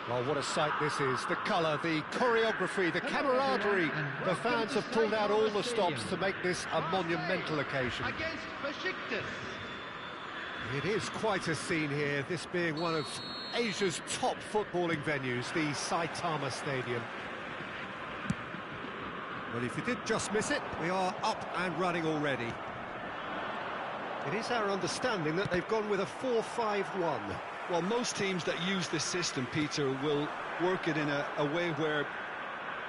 Well, what a sight this is. The colour, the choreography, the camaraderie. The fans have pulled out all the stops to make this a monumental occasion. It is quite a scene here, this being one of Asia's top footballing venues, the Saitama Stadium. Well, if you did just miss it, we are up and running already. It is our understanding that they've gone with a 4-5-1. Well, most teams that use this system, Peter, will work it in a way where,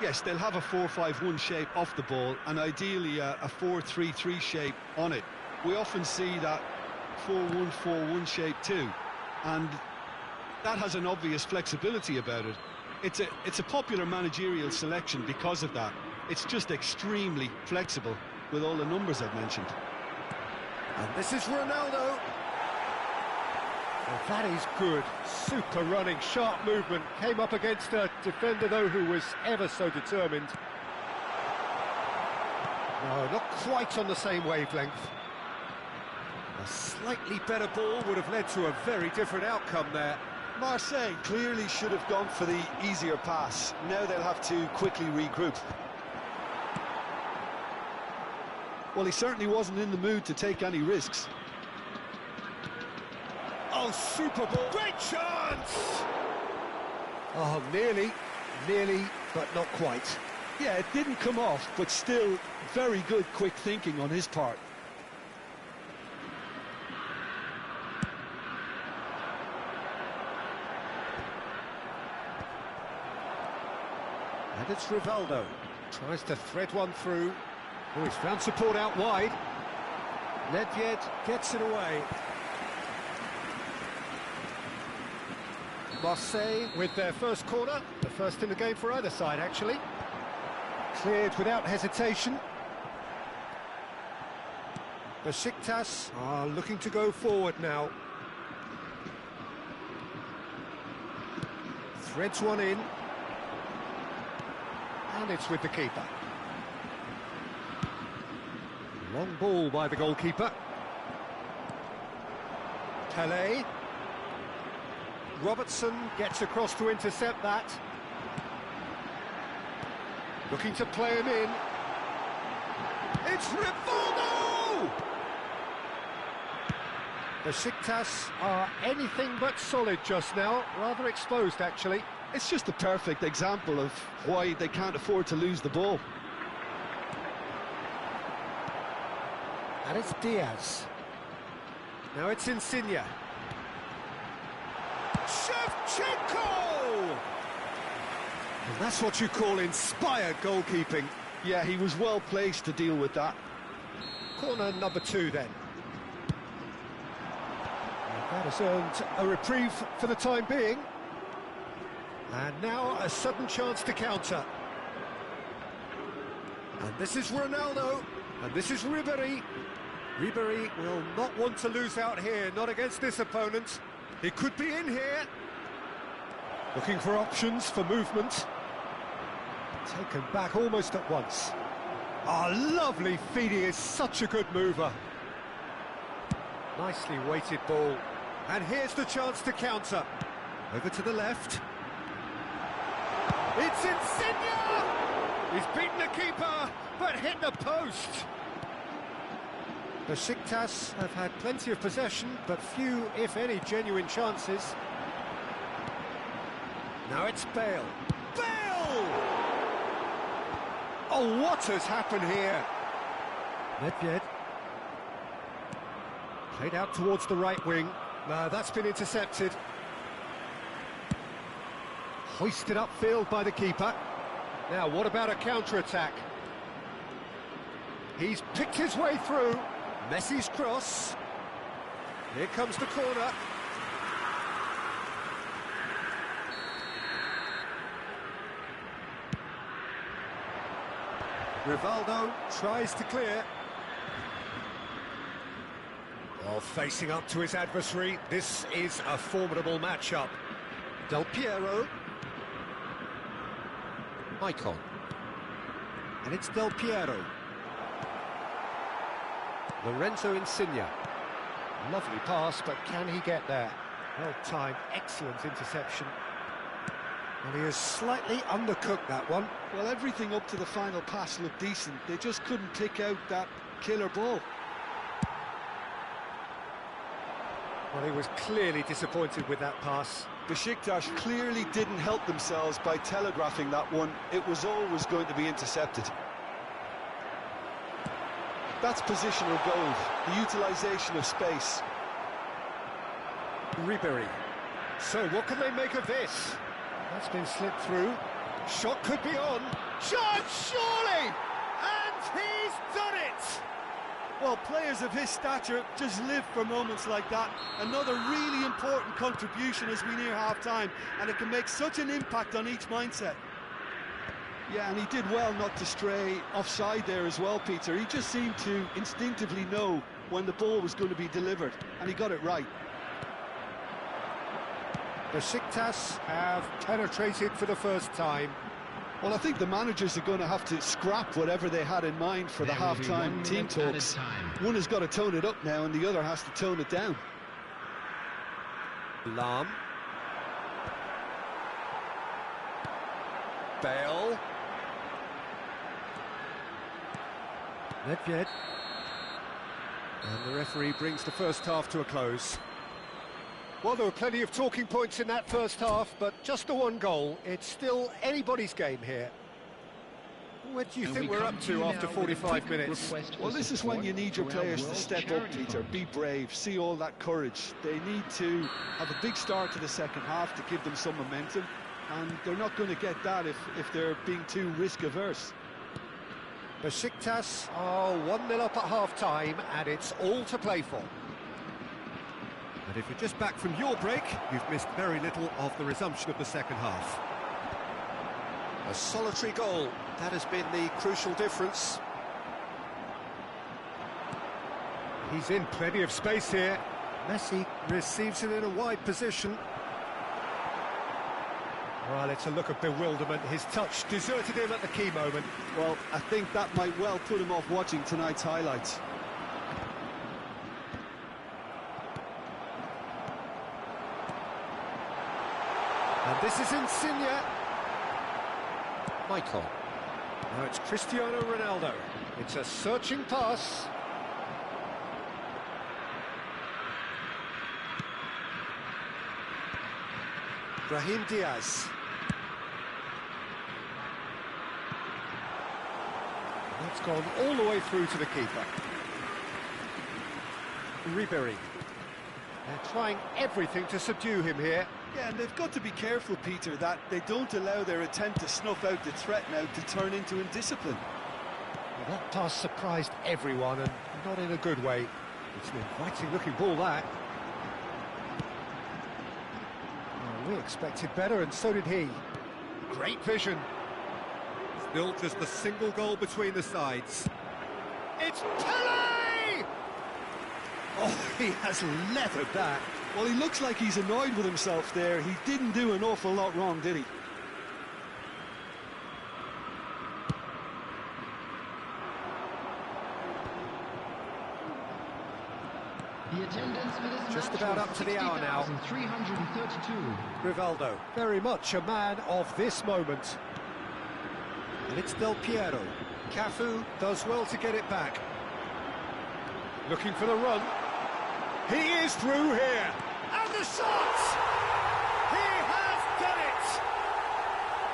yes, they'll have a 4-5-1 shape off the ball, and ideally a 4-3-3 shape on it. We often see that 4-1-4-1 shape too, and that has an obvious flexibility about it. It's a popular managerial selection because of that. It's just extremely flexible with all the numbers I've mentioned. And this is Ronaldo. Well, that is good. Super running, sharp movement. Came up against a defender, though, who was ever so determined. No, not quite on the same wavelength. A slightly better ball would have led to a very different outcome there. Marseille clearly should have gone for the easier pass. Now they'll have to quickly regroup. Well, he certainly wasn't in the mood to take any risks. Oh, super ball. Great chance! Oh, nearly, but not quite. Yeah, it didn't come off, but still very good quick thinking on his part. And it's Rivaldo. Tries to thread one through. Oh, he's found support out wide. Nedved gets it away. Marseille with their first corner, the first in the game for either side, actually. Cleared without hesitation. Besiktas are looking to go forward now. Threads one in. And it's with the keeper. Long ball by the goalkeeper. Pelé. Robertson gets across to intercept that. Looking to play him in. It's Rivaldo! Besiktas are anything but solid just now, rather exposed actually. It's just a perfect example of why they can't afford to lose the ball. And it's Diaz. Now it's Insigne. Shevchenko! And that's what you call inspired goalkeeping. Yeah, he was well placed to deal with that. Corner number 2 then. And that has earned a reprieve for the time being. And now a sudden chance to counter. And this is Ronaldo. And this is Ribéry. Ribéry will not want to lose out here, not against this opponent. He could be in here. Looking for options for movement. Taken back almost at once. Ah, lovely feed, he is such a good mover. Nicely weighted ball. And here's the chance to counter. Over to the left. It's Insigne! He's beaten the keeper, but hit the post. Besiktas have had plenty of possession, but few, if any, genuine chances. Now it's Bale. Bale! Oh, what has happened here? Nedved. Played out towards the right wing. No, that's been intercepted. Hoisted upfield by the keeper. Now, what about a counter-attack? He's picked his way through. Messi's cross. Here comes the corner. Rivaldo tries to clear. Well, facing up to his adversary, this is a formidable matchup. Del Piero. Icon. And it's Del Piero. Lorenzo Insigne. Lovely pass, but can he get there? Well timed, excellent interception. Well, he has slightly undercooked that one. Well, everything up to the final pass looked decent. They just couldn't pick out that killer ball. Well, he was clearly disappointed with that pass. Besiktas clearly didn't help themselves by telegraphing that one. It was always going to be intercepted. That's positional gold, the utilisation of space. Ribery. So what can they make of this? That's been slipped through. Shot could be on. Shot, surely! And he's done it! Well, players of his stature just live for moments like that. Another really important contribution as we near half-time, and it can make such an impact on each mindset. Yeah, and he did well not to stray offside there as well, Peter. He just seemed to instinctively know when the ball was going to be delivered, and he got it right. Besiktas have penetrated for the first time. Well, I think the managers are going to have to scrap whatever they had in mind for the half-time team talks. One has got to tone it up now, and the other has to tone it down. Lahm. Bale. Nedved. And the referee brings the first half to a close. Well, there were plenty of talking points in that first half, but just the one goal. It's still anybody's game here. What do you think we're up to after 45 minutes? Well, this is when you need your players to step up, Peter. Be brave, see all that courage. They need to have a big start to the second half to give them some momentum, and they're not going to get that if they're being too risk-averse. Besiktas are 1-0 up at half-time, and it's all to play for. But if you're just back from your break, you've missed very little of the resumption of the second half. A solitary goal, that has been the crucial difference. He's in plenty of space here. Messi receives it in a wide position. Well, it's a look of bewilderment. His touch deserted him at the key moment. Well, I think that might well put him off watching tonight's highlights. And this is Insigne. Michael. Now it's Cristiano Ronaldo. It's a searching pass. Brahim Diaz. That's gone all the way through to the keeper. Ribery. They're trying everything to subdue him here. Yeah, and they've got to be careful, Peter, that they don't allow their attempt to snuff out the threat now to turn into indiscipline. Well, that pass surprised everyone, and not in a good way. It's an inviting-looking ball, that. Well, we expected better, and so did he. Great vision. Still just the single goal between the sides. It's Pele! Oh, he has leathered that. Well, he looks like he's annoyed with himself there. He didn't do an awful lot wrong, did he? The attendance for this just match about up to the hour now. 332. Rivaldo, very much a man of this moment. And it's Del Piero. Cafu does well to get it back. Looking for the run. He is through here. And the shot! He has done it!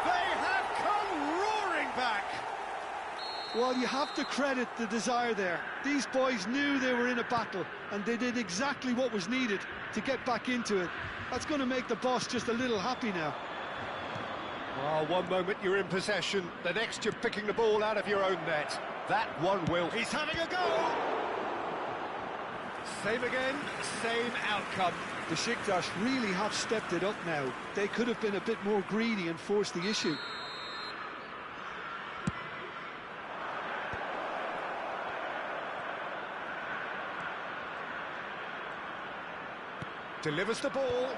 They have come roaring back. Well, you have to credit the desire there. These boys knew they were in a battle, and they did exactly what was needed to get back into it. That's going to make the boss just a little happy now. Oh, one moment you're in possession, the next you're picking the ball out of your own net. That one will. He's having a go! Same again, same outcome. Besiktas really have stepped it up now. They could have been a bit more greedy and forced the issue. Delivers the ball.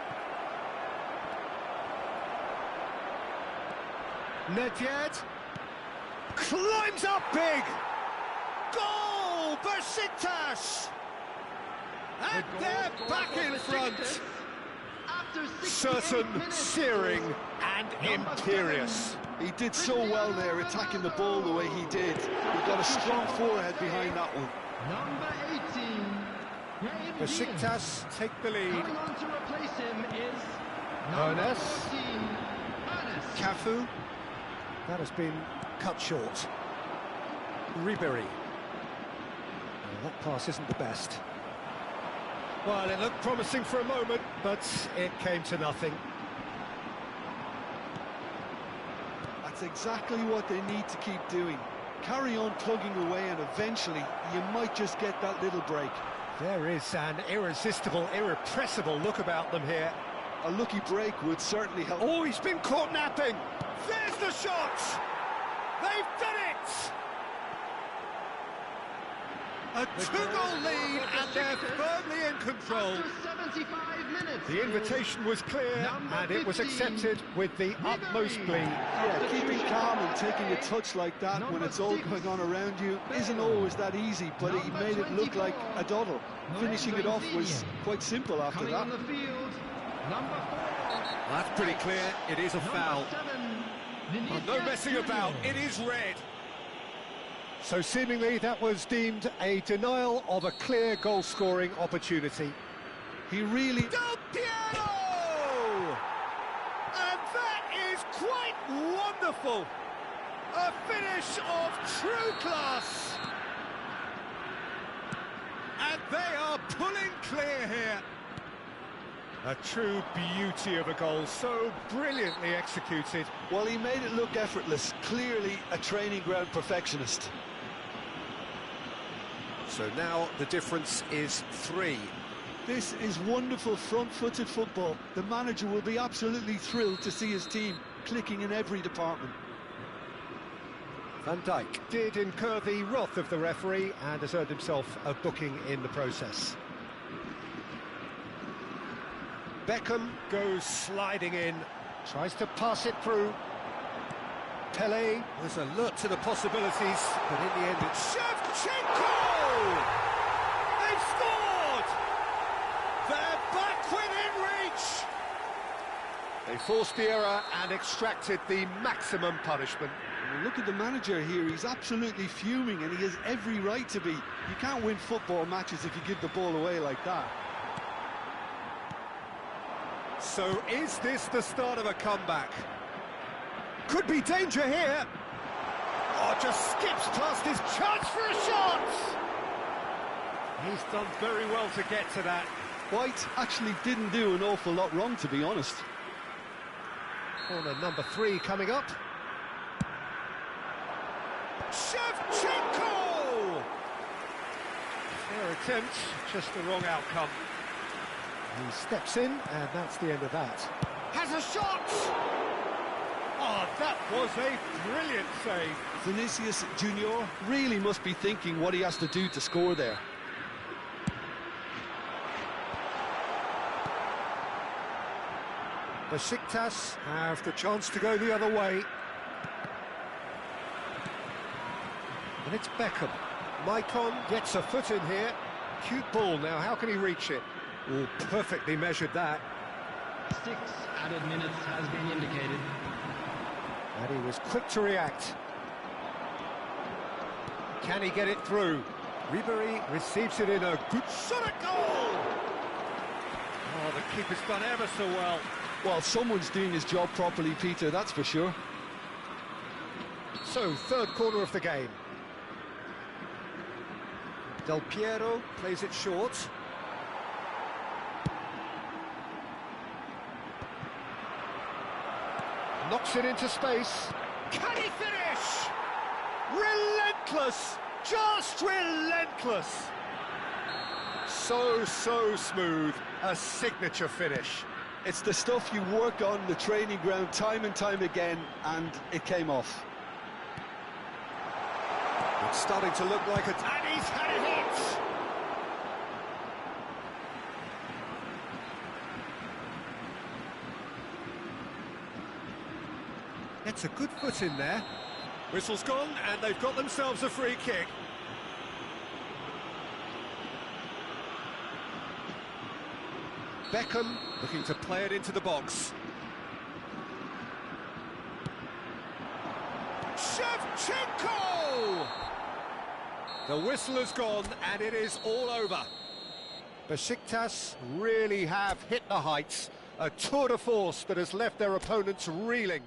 Nedved climbs up big. Goal, Besiktas! And they're back in front. After 68 certain, minutes, searing and Number imperious. He did so well there, attacking the ball the way he did. He got a strong forehead behind that one. number 18, Brahim Diaz. Besiktas take the lead. Coming on to replace him is number Ernest. 14, Ernest. Cafu. That has been cut short. Ribery. That pass isn't the best. Well, it looked promising for a moment, but it came to nothing. That's exactly what they need to keep doing. Carry on plugging away and eventually you might just get that little break. There is an irresistible, irrepressible look about them here. A lucky break would certainly help. Oh, he's been caught napping. There's the shot. They've done it. A two-goal lead, and they're firmly in control. After 75 minutes, The invitation was clear, and it was accepted with the utmost glee. Yeah, keeping calm and taking a touch like that when it's all going on around you isn't always that easy, but he made it look like a doddle. Finishing it off was quite simple after coming that. on the field, number 4. That's pretty clear. It is a foul. No messing about. It is red. So seemingly that was deemed a denial of a clear goal-scoring opportunity. He really... Del Piero! And that is quite wonderful. A finish of true class. And they are pulling clear here. A true beauty of a goal, so brilliantly executed. Well, he made it look effortless. Clearly a training ground perfectionist. So now the difference is 3. This is wonderful front-footed football. The manager will be absolutely thrilled to see his team clicking in every department. Van Dijk did incur the wrath of the referee and has earned himself a booking in the process. Beckham goes sliding in, tries to pass it through. Pelé was alert to the possibilities, but in the end it's Shevchenko! They've scored! They're back within reach! They forced the error and extracted the maximum punishment. Well, look at the manager here. He's absolutely fuming and he has every right to be. You can't win football matches if you give the ball away like that. So is this the start of a comeback? Could be danger here. Oh, just skips past his chance for a shot. He's done very well to get to that. White actually didn't do an awful lot wrong, to be honest. Corner number 3 coming up. Shevchenko! Fair attempt, just the wrong outcome. He steps in, and that's the end of that. Has a shot! Oh, that was a brilliant save. Vinicius Junior really must be thinking what he has to do to score there. Besiktas have the chance to go the other way. And it's Beckham. Maicon gets a foot in here. Cute ball now, how can he reach it? Oh, perfectly measured that. 6 added minutes has been indicated. And he was quick to react. Can he get it through? Ribery receives it in a good shot at goal! Oh, the keeper's done ever so well. Well, someone's doing his job properly, Peter, that's for sure. So, third quarter of the game. Del Piero plays it short. Knocks it into space. Can he finish? Relentless! Just relentless! So smooth. A signature finish. It's the stuff you work on the training ground time and time again, and it came off. It's starting to look like a... And he's had a hit! It's a good foot in there. Whistle's gone, and they've got themselves a free kick. Beckham looking to play it into the box. Shevchenko! The whistle has gone and it is all over. Besiktas really have hit the heights. A tour de force that has left their opponents reeling.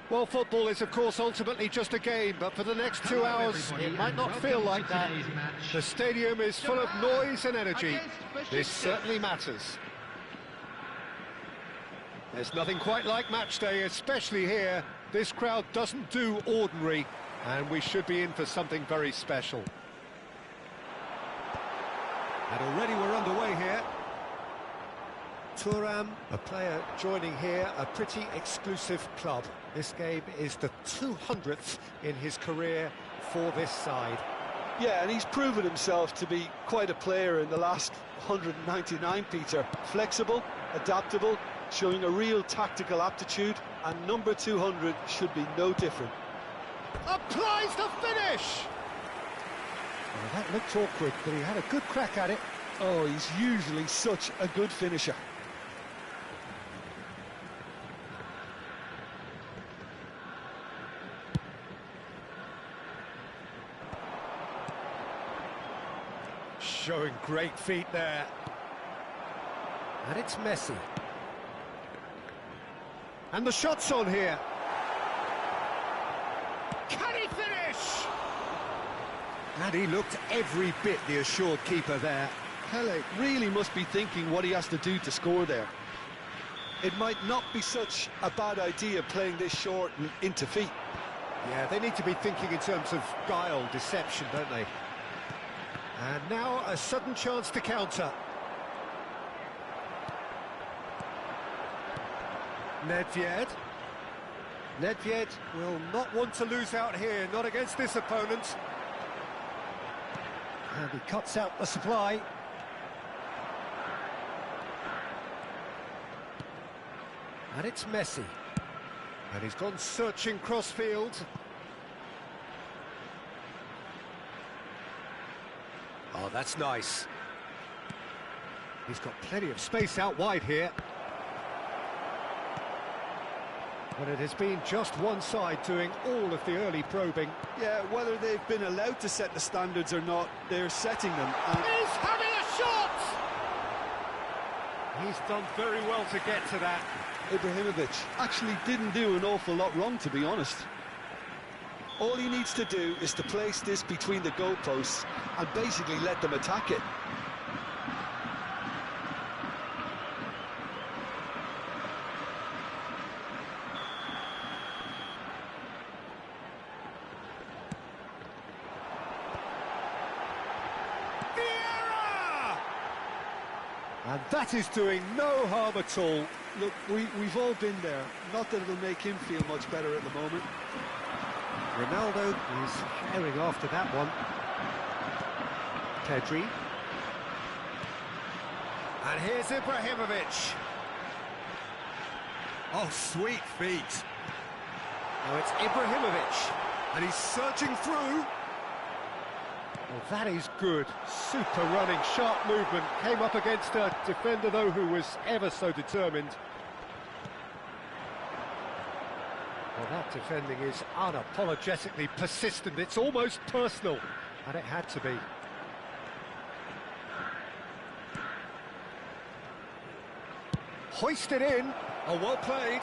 Well, football is, of course, ultimately just a game, but for the next 2 hours, it might not feel like that. The stadium is full of noise and energy. This certainly matters. There's nothing quite like match day, especially here. This crowd doesn't do ordinary, and we should be in for something very special. And already we're underway here. Thuram, a player joining here, a pretty exclusive club. This game is the 200th in his career for this side. Yeah, and he's proven himself to be quite a player in the last 199, Peter. Flexible, adaptable, showing a real tactical aptitude, and number 200 should be no different. Applies the finish! Well, that looked awkward, but he had a good crack at it. Oh, he's usually such a good finisher. Showing great feet there. And it's Messi. And the shot's on here. Can he finish? And he looked every bit the assured keeper there. Pele really must be thinking what he has to do to score there. It might not be such a bad idea playing this short and into feet. Yeah, they need to be thinking in terms of guile, deception, don't they? And now a sudden chance to counter. Nedved. Nedved will not want to lose out here, not against this opponent. And he cuts out the supply. And it's Messi. And he's gone searching cross-field. Oh, that's nice. He's got plenty of space out wide here. But it has been just one side doing all of the early probing. Yeah, whether they've been allowed to set the standards or not, they're setting them. And He's having a shot! He's done very well to get to that. Ibrahimovic actually didn't do an awful lot wrong, to be honest. All he needs to do is to place this between the goalposts and basically let them attack it. And that is doing no harm at all. Look, we've all been there. Not that it'll make him feel much better at the moment. Ronaldo is herring after that one. Pedri. And here's Ibrahimovic. Oh, sweet feet. Now it's Ibrahimovic. And he's surging through. Well, that is good. Super running, sharp movement. Came up against a defender, though, who was ever so determined. Well, that defending is unapologetically persistent. It's almost personal, and it had to be. Hoisted in. Oh, well played.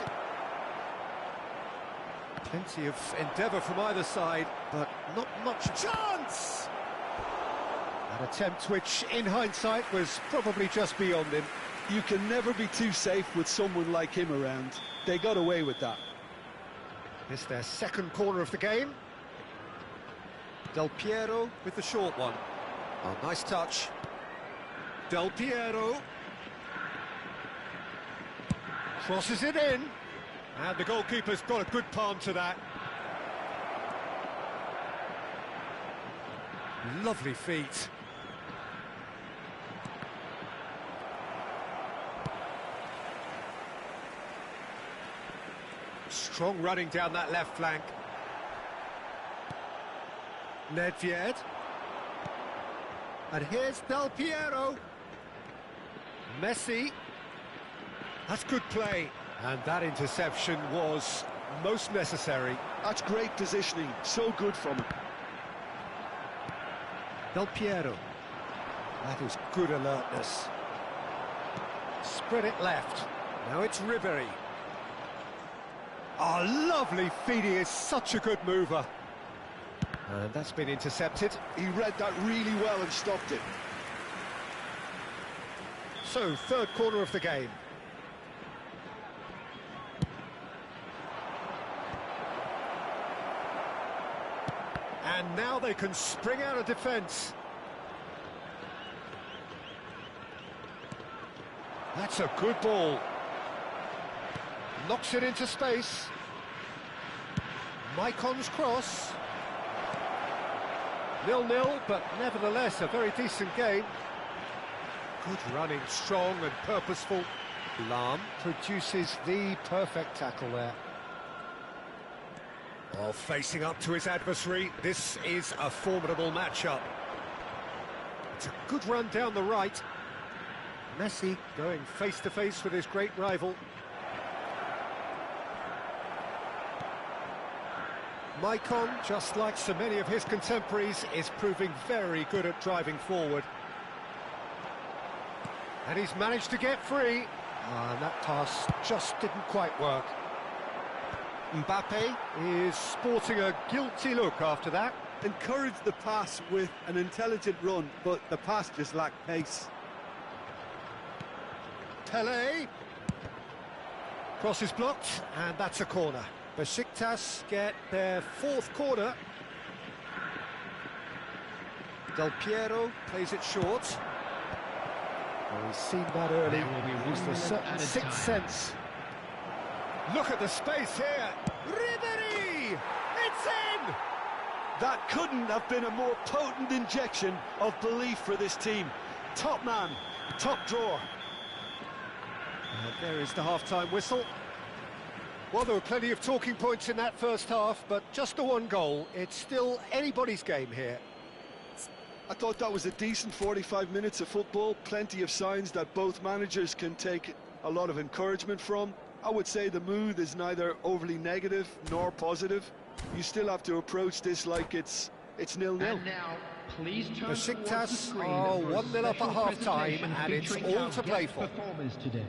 Plenty of endeavour from either side, but not much chance! An attempt which, in hindsight, was probably just beyond him. You can never be too safe with someone like him around. They got away with that. It's their second corner of the game. Del Piero with the short one. Oh, nice touch. Del Piero. Crosses it in. And the goalkeeper's got a good palm to that. Lovely feet. Strong running down that left flank. Nedved. And here's Del Piero. Messi. That's good play. And that interception was most necessary. That's great positioning. So good from him. Del Piero. That is good alertness. Spread it left. Now it's Ribery. Oh, lovely feet. He is such a good mover. And that's been intercepted. He read that really well and stopped it. So, third corner of the game. And now they can spring out of defence. That's a good ball. Knocks it into space. Maicon's cross. 0-0, but nevertheless a very decent game. Good running, strong and purposeful. Lahm produces the perfect tackle there. Oh, facing up to his adversary, this is a formidable matchup. It's a good run down the right. Messi going face-to-face with his great rival. Maicon, just like so many of his contemporaries, is proving very good at driving forward. And he's managed to get free. And that pass just didn't quite work. Mbappe is sporting a guilty look after that. Encouraged the pass with an intelligent run, but the pass just lacked pace. Pelé. Cross is blocked, and that's a corner. Besiktas get their fourth corner. Del Piero plays it short. Well, he's seen that early. He's the certain sixth sense. Look at the space here. Ribery! It's in! That couldn't have been a more potent injection of belief for this team. Top man, top drawer. And there is the half-time whistle. Well, there were plenty of talking points in that first half, but just the one goal. It's still anybody's game here. I thought that was a decent 45 minutes of football. Plenty of signs that both managers can take a lot of encouragement from. I would say the mood is neither overly negative nor positive. You still have to approach this like it's 0-0. And now, please turn Besiktas are 1-0 up at half-time, and it's all to play for. Performance today.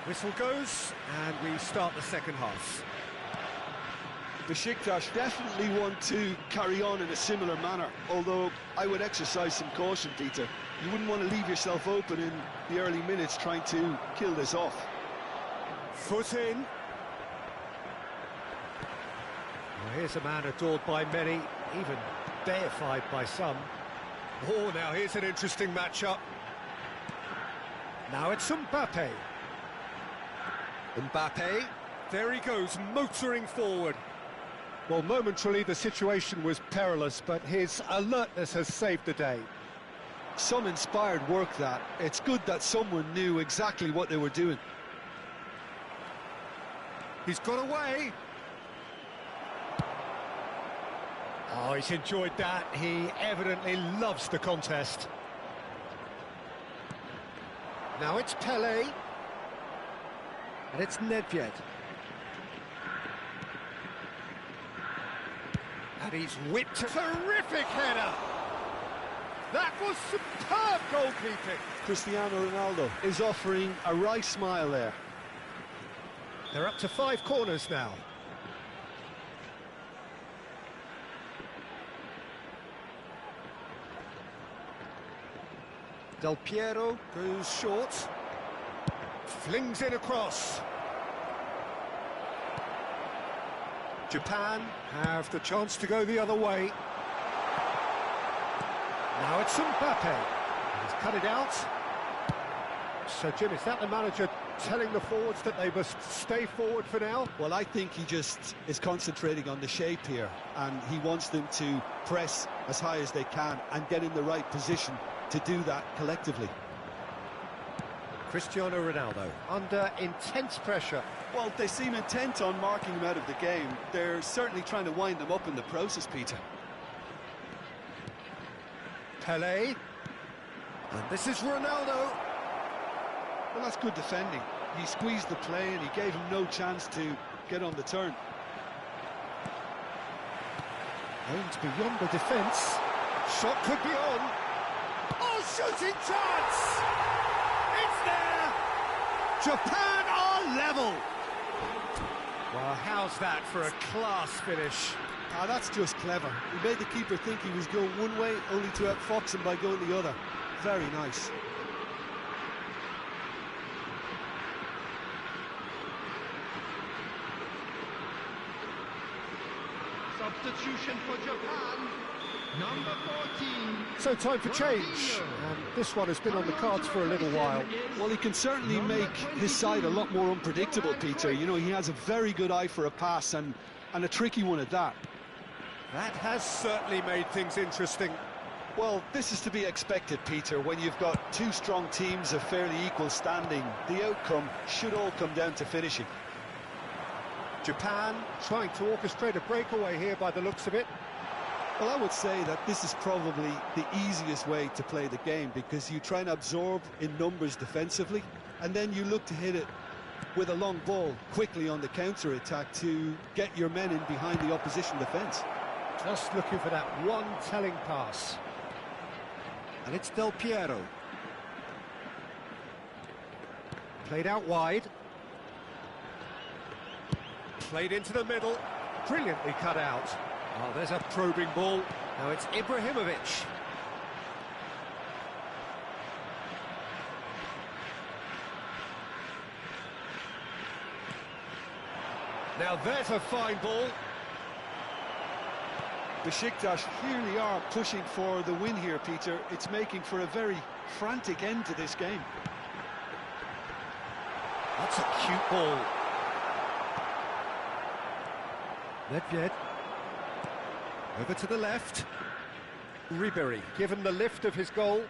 Whistle goes, and we start the second half. Besiktas definitely want to carry on in a similar manner, although I would exercise some caution, Peter. You wouldn't want to leave yourself open in the early minutes trying to kill this off. Foot in. Well, here's a man adored by many, even deified by some. Oh, now here's an interesting matchup. Now it's Mbappe. Mbappe, there he goes, motoring forward. Well, momentarily the situation was perilous, but his alertness has saved the day. Some inspired work that. It's good that someone knew exactly what they were doing. He's got away. Oh, he's enjoyed that. He evidently loves the contest. Now it's Pele. And it's Nedved. And he's whipped a terrific header. That was superb goalkeeping. Cristiano Ronaldo is offering a wry smile there. They're up to 5 corners now. Del Piero goes short. Flings in across. Japan have the chance to go the other way. Now it's Mbappe. He's cut it out. So, Jim, is that the manager telling the forwards that they must stay forward for now? Well, I think he just is concentrating on the shape here, and he wants them to press as high as they can and get in the right position to do that collectively. Cristiano Ronaldo under intense pressure. Well, they seem intent on marking him out of the game. They're certainly trying to wind them up in the process, Peter. Pele. And this is Ronaldo. Well, that's good defending. He squeezed the play and he gave him no chance to get on the turn. Aimed beyond the defence. Shot could be on. Oh, shooting chance! It's there! Japan are level! Well, how's that for a class finish? Ah, that's just clever. He made the keeper think he was going one way, only to outfox him by going the other. Very nice. Substitution for Japan, number 14. So time for change, and this one has been on the cards for a little while. Well, he can certainly make his side a lot more unpredictable, Peter. You know, he has a very good eye for a pass, and a tricky one at that. That has certainly made things interesting. Well, this is to be expected, Peter. When you've got two strong teams of fairly equal standing, the outcome should all come down to finishing. Japan trying to orchestrate a breakaway here by the looks of it. Well, I would say that this is probably the easiest way to play the game, because you try and absorb in numbers defensively, and then you look to hit it with a long ball quickly on the counter-attack to get your men in behind the opposition defence. Just looking for that one telling pass. And it's Del Piero. Played out wide. Played into the middle. Brilliantly cut out. Oh, there's a probing ball. Now it's Ibrahimovic. Now there's a fine ball. Besiktas really are pushing for the win here, Peter. It's making for a very frantic end to this game. That's a cute ball. Nedved. Over to the left. Ribery, given the lift of his goal.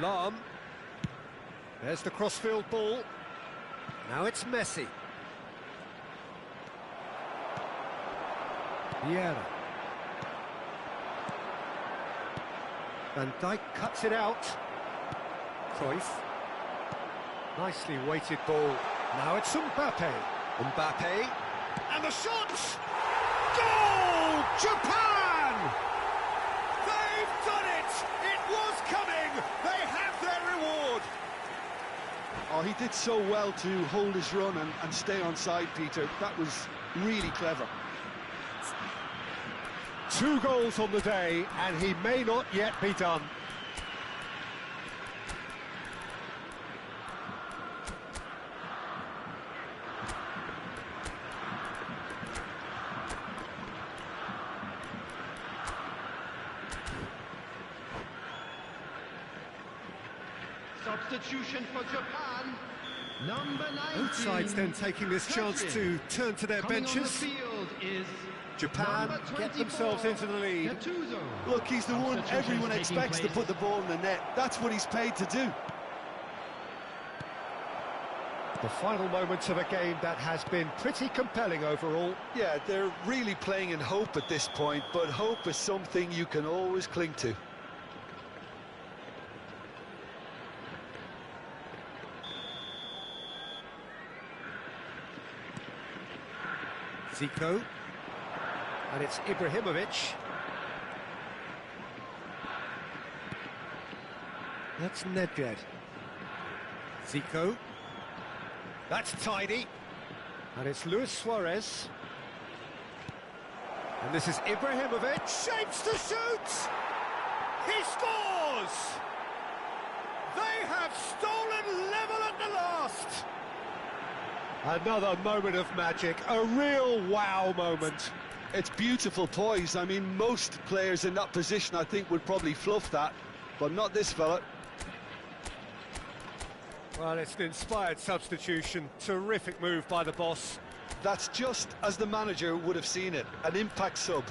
Lahm. There's the crossfield ball. Now it's Messi. Vieira. Van Dijk cuts it out. Cruyff. Nicely weighted ball. Now it's Mbappe. Mbappe. And the shot! Goal! Japan! They've done it! It was coming! They have their reward! Oh, he did so well to hold his run and stay on side, Peter. That was really clever. 2 goals on the day, and he may not yet be done. Substitution for Japan. Number 19. Both sides then taking this chance to turn to their Coming on the benches. field is Japan number get 24, themselves into the lead. Gattuso. Look, he's the one Substitution everyone taking expects to place. put the ball in the net. That's what he's paid to do. The final moments of a game that has been pretty compelling overall. Yeah, they're really playing in hope at this point, but hope is something you can always cling to. Zico. And it's Ibrahimovic. That's Nedved. Zico. That's tidy. And it's Luis Suarez. And this is Ibrahimovic. Shapes to shoot! He scores! They have stolen level at the last! Another moment of magic, a real wow moment. It's beautiful poise. I mean, most players in that position, I think, would probably fluff that, but not this fella. Well, it's an inspired substitution. Terrific move by the boss. That's just as the manager would have seen it, an impact sub.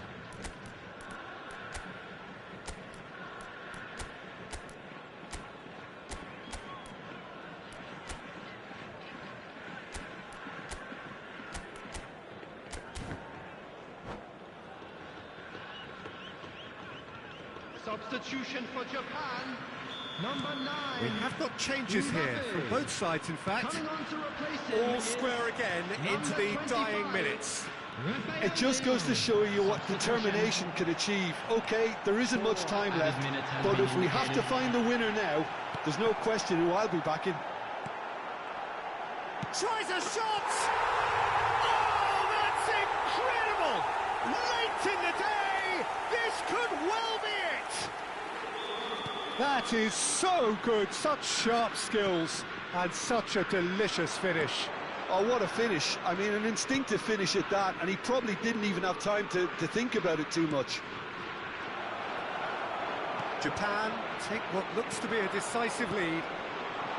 Substitution for Japan. Number 9. We have got changes here from both sides, in fact. Coming on to replace him All is square again into the number dying 25. minutes. It just goes to show you what determination can achieve. OK, there isn't much time left, but if we have to find the winner now, there's no question who I'll be backing. Tries a shot! Oh, that's incredible! Late in the day, this could well be it! That is so good, such sharp skills, and such a delicious finish. Oh, what a finish. I mean, an instinctive finish at that, and he probably didn't even have time to think about it too much. Japan take what looks to be a decisive lead.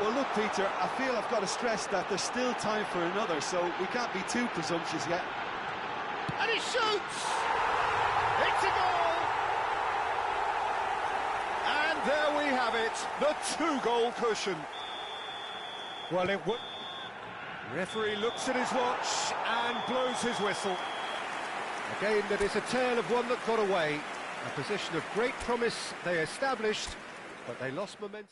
Well, look, Peter, I feel I've got to stress that there's still time for another, so we can't be too presumptuous yet. And he shoots! It's a goal! And there we have it, the 2-goal cushion. Well, it would... Referee looks at his watch and blows his whistle. A game that is a tale of one that got away. A position of great promise they established, but they lost momentum.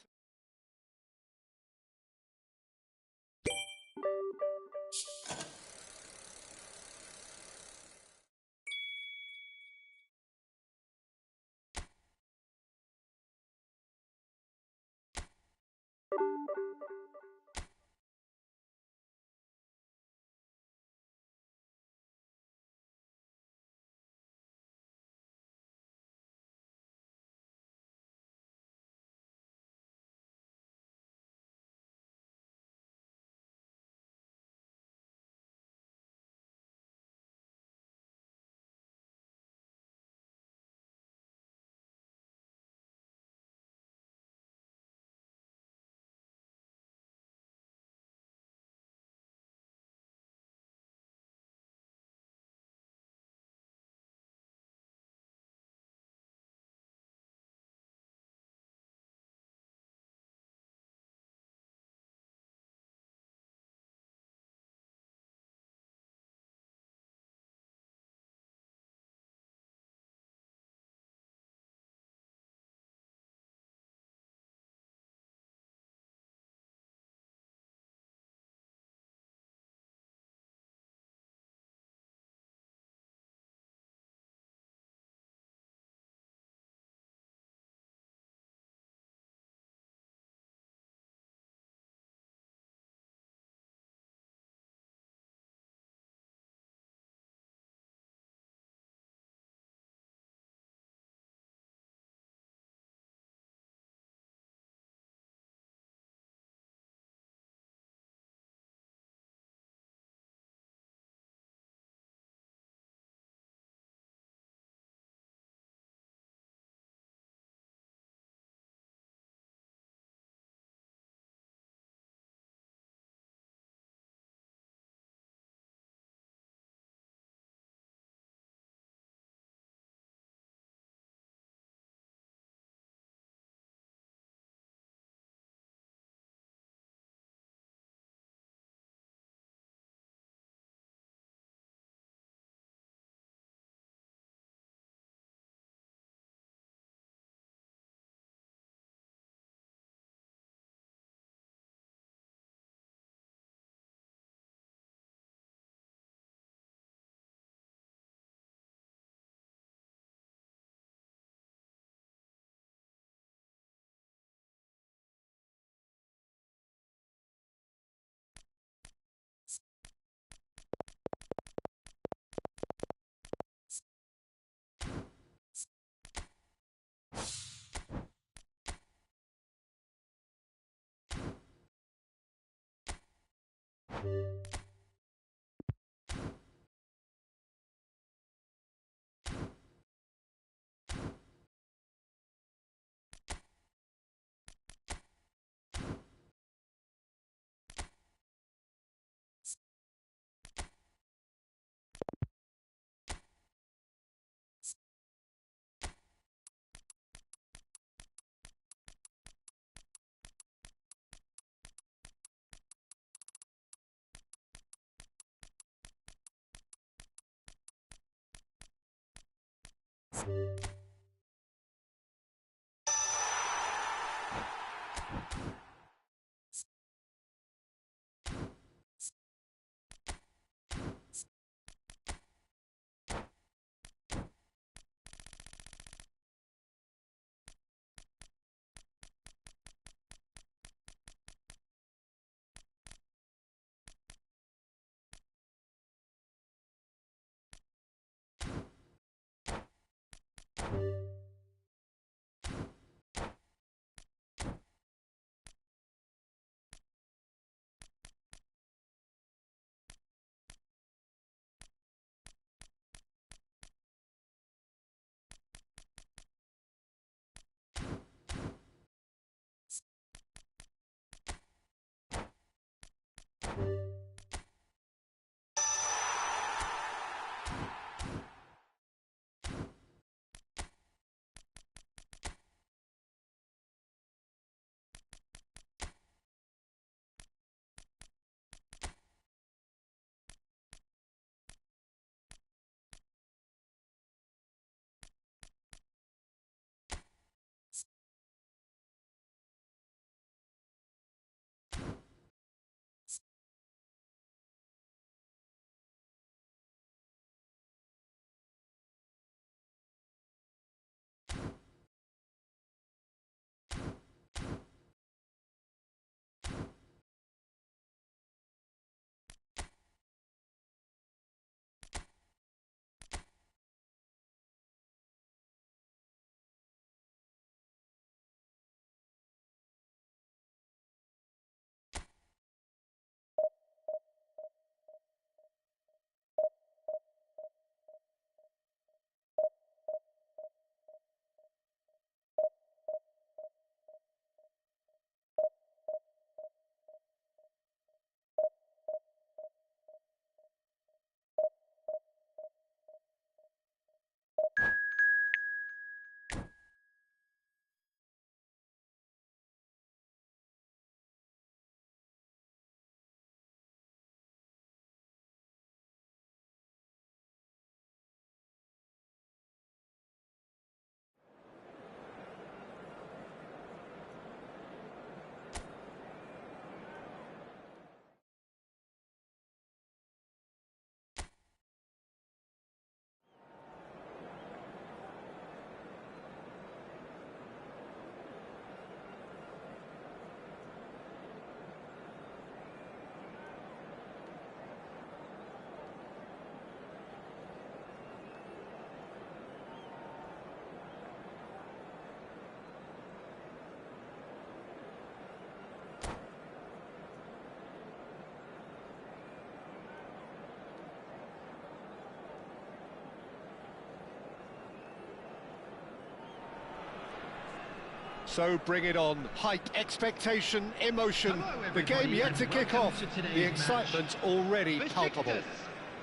So bring it on. Height, expectation, emotion. Hello, The game everybody, yet to and kick welcome off. to today's The excitement already palpable. Besiktas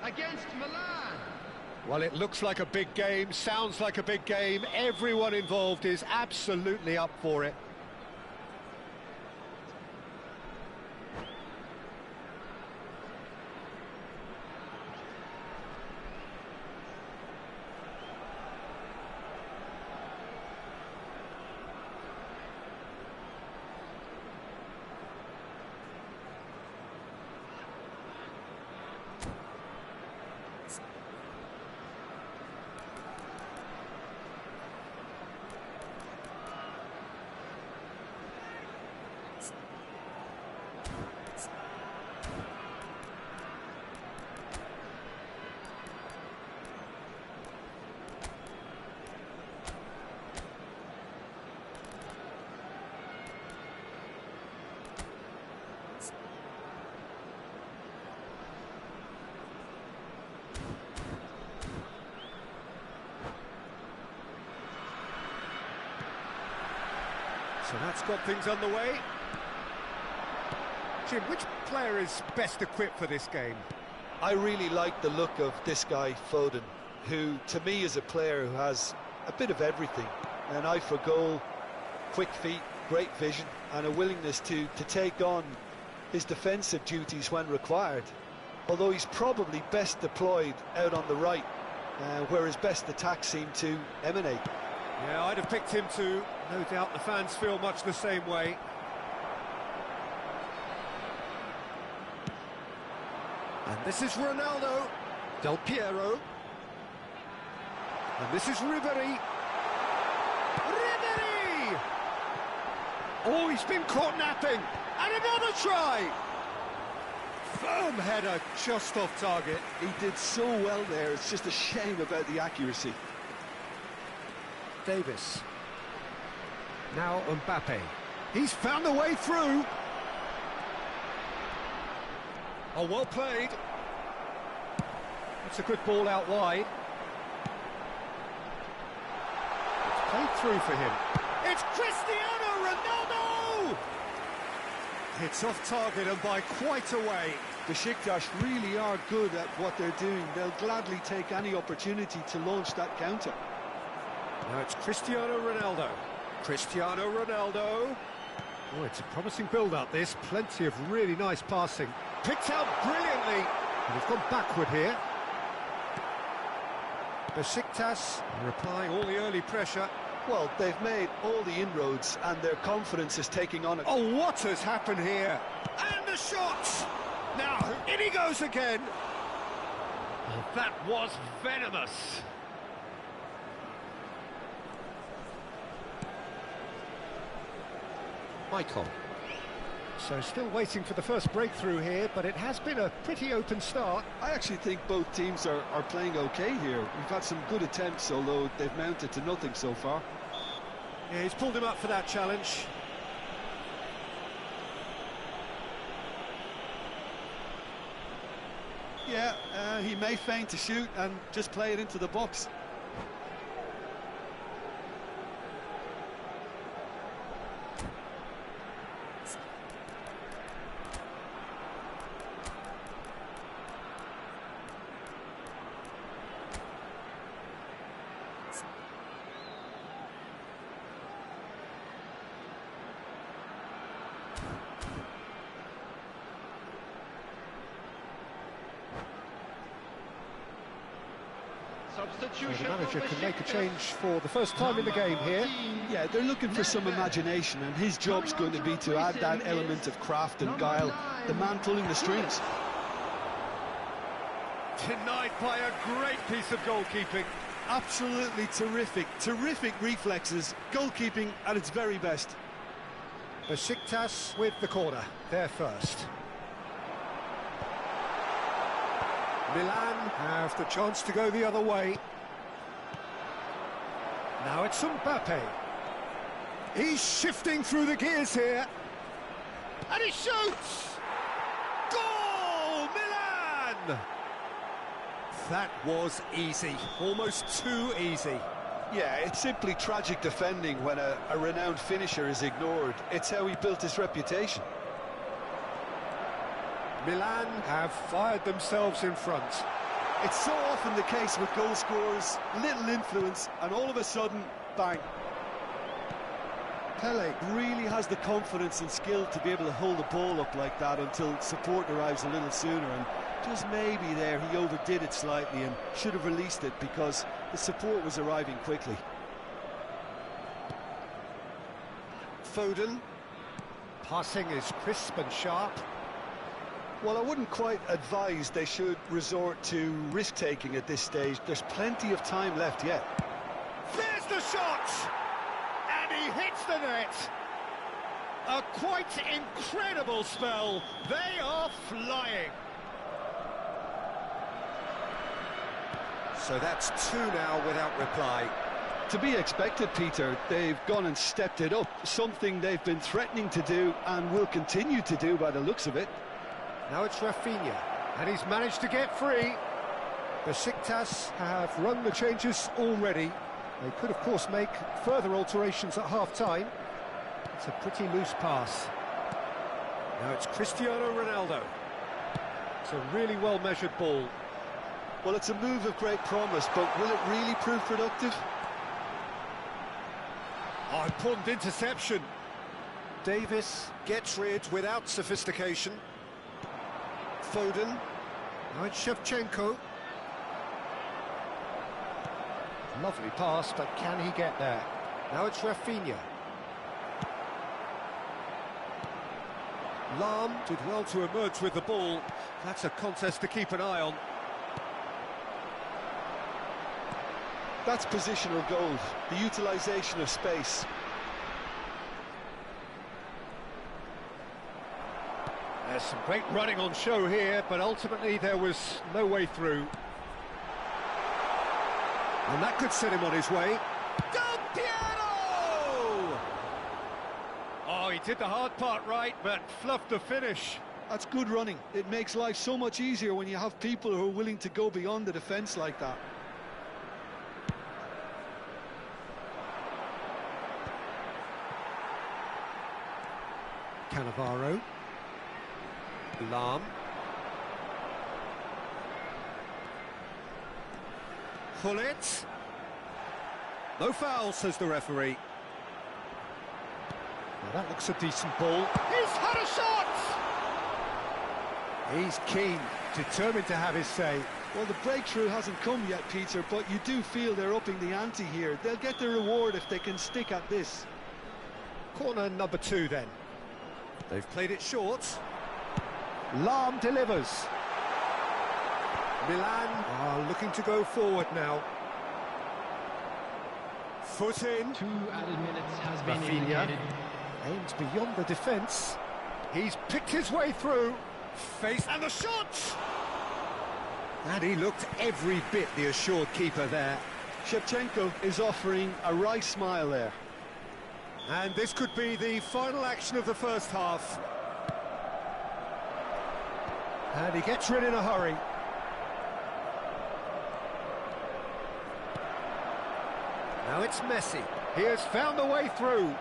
against Milan. Well, it looks like a big game, sounds like a big game. Everyone involved is absolutely up for it. So that's got things underway. Jim, which player is best equipped for this game? I really like the look of this guy, Foden, who to me is a player who has a bit of everything. An eye for goal, quick feet, great vision, and a willingness to take on his defensive duties when required. Although he's probably best deployed out on the right, where his best attacks seem to emanate. Yeah, I'd have picked him too. No doubt the fans feel much the same way. And this is Ronaldo, Del Piero. And this is Ribery. Ribery! Oh, he's been caught napping. And another try! Firm header, just off target. He did so well there, it's just a shame about the accuracy. Davis. Now Mbappe. He's found the way through. Oh, well played. That's a good ball out wide. It's played through for him. It's Cristiano Ronaldo! It's off target and by quite a way. Besiktas really are good at what they're doing. They'll gladly take any opportunity to launch that counter. Now it's Cristiano Ronaldo. Cristiano Ronaldo. Oh, it's a promising build-up, this. Plenty of really nice passing. Picked out brilliantly. And he's gone backward here. Besiktas replying all the early pressure. Well, they've made all the inroads and their confidence is taking on it. Oh, what has happened here? And the shots! Now, in he goes again. Oh, that was venomous. Michael. So still waiting for the first breakthrough here, but it has been a pretty open start. I actually think both teams are playing okay here. We've had some good attempts, although they've mounted to nothing so far. Yeah, he's pulled him up for that challenge. Yeah, he may feign to shoot and just play it into the box. So the manager can make a change for the first time in the game here. Yeah, they're looking for some imagination, and his job's going to be to add that element of craft and guile, the man pulling the strings. Denied by a great piece of goalkeeping. Absolutely terrific reflexes, goalkeeping at its very best. Besiktas with the corner, they're first. Milan have the chance to go the other way. Now it's Mbappe. He's shifting through the gears here. And he shoots! Goal! Milan! That was easy, almost too easy. Yeah, it's simply tragic defending when a renowned finisher is ignored. It's how he built his reputation. Milan have fired themselves in front. It's so often the case with goal scorers, little influence, and all of a sudden, bang. Pele really has the confidence and skill to be able to hold the ball up like that until support arrives a little sooner, and just maybe there he overdid it slightly and should have released it because the support was arriving quickly. Foden. Passing is crisp and sharp. Well, I wouldn't quite advise they should resort to risk-taking at this stage. There's plenty of time left yet. There's the shot! And he hits the net! A quite incredible spell. They are flying. So that's two now without reply. To be expected, Peter. They've gone and stepped it up, something they've been threatening to do and will continue to do by the looks of it. Now it's Rafinha, and he's managed to get free. Besiktas have run the changes already. They could, of course, make further alterations at half-time. It's a pretty loose pass. Now it's Cristiano Ronaldo. It's a really well-measured ball. Well, it's a move of great promise, but will it really prove productive? Oh, important interception. Davis gets rid without sophistication. Foden. Now it's Shevchenko. Lovely pass, but can he get there? Now it's Rafinha. Lahm did well to emerge with the ball. That's a contest to keep an eye on. That's positional gold, the utilisation of space. There's some great running on show here, but ultimately there was no way through. And that could set him on his way. Del Piero! Oh, he did the hard part right, but fluffed the finish. That's good running. It makes life so much easier when you have people who are willing to go beyond the defence like that. Cannavaro. Lahm. Gullit. No foul, says the referee. Well, that looks a decent ball. He's had a shot! He's keen, determined to have his say. Well, the breakthrough hasn't come yet, Peter, but you do feel they're upping the ante here. They'll get their reward if they can stick at this. Corner number 2 then. They've played it short. Lahm delivers. Milan are looking to go forward now. Foot in. 2 added minutes has been Rafinha indicated. aims beyond the defence. He's picked his way through. Face and the shot! And he looked every bit the assured keeper there. Shevchenko is offering a wry smile there. And this could be the final action of the first half. And he gets rid in a hurry. Now it's Messi. He has found a way through.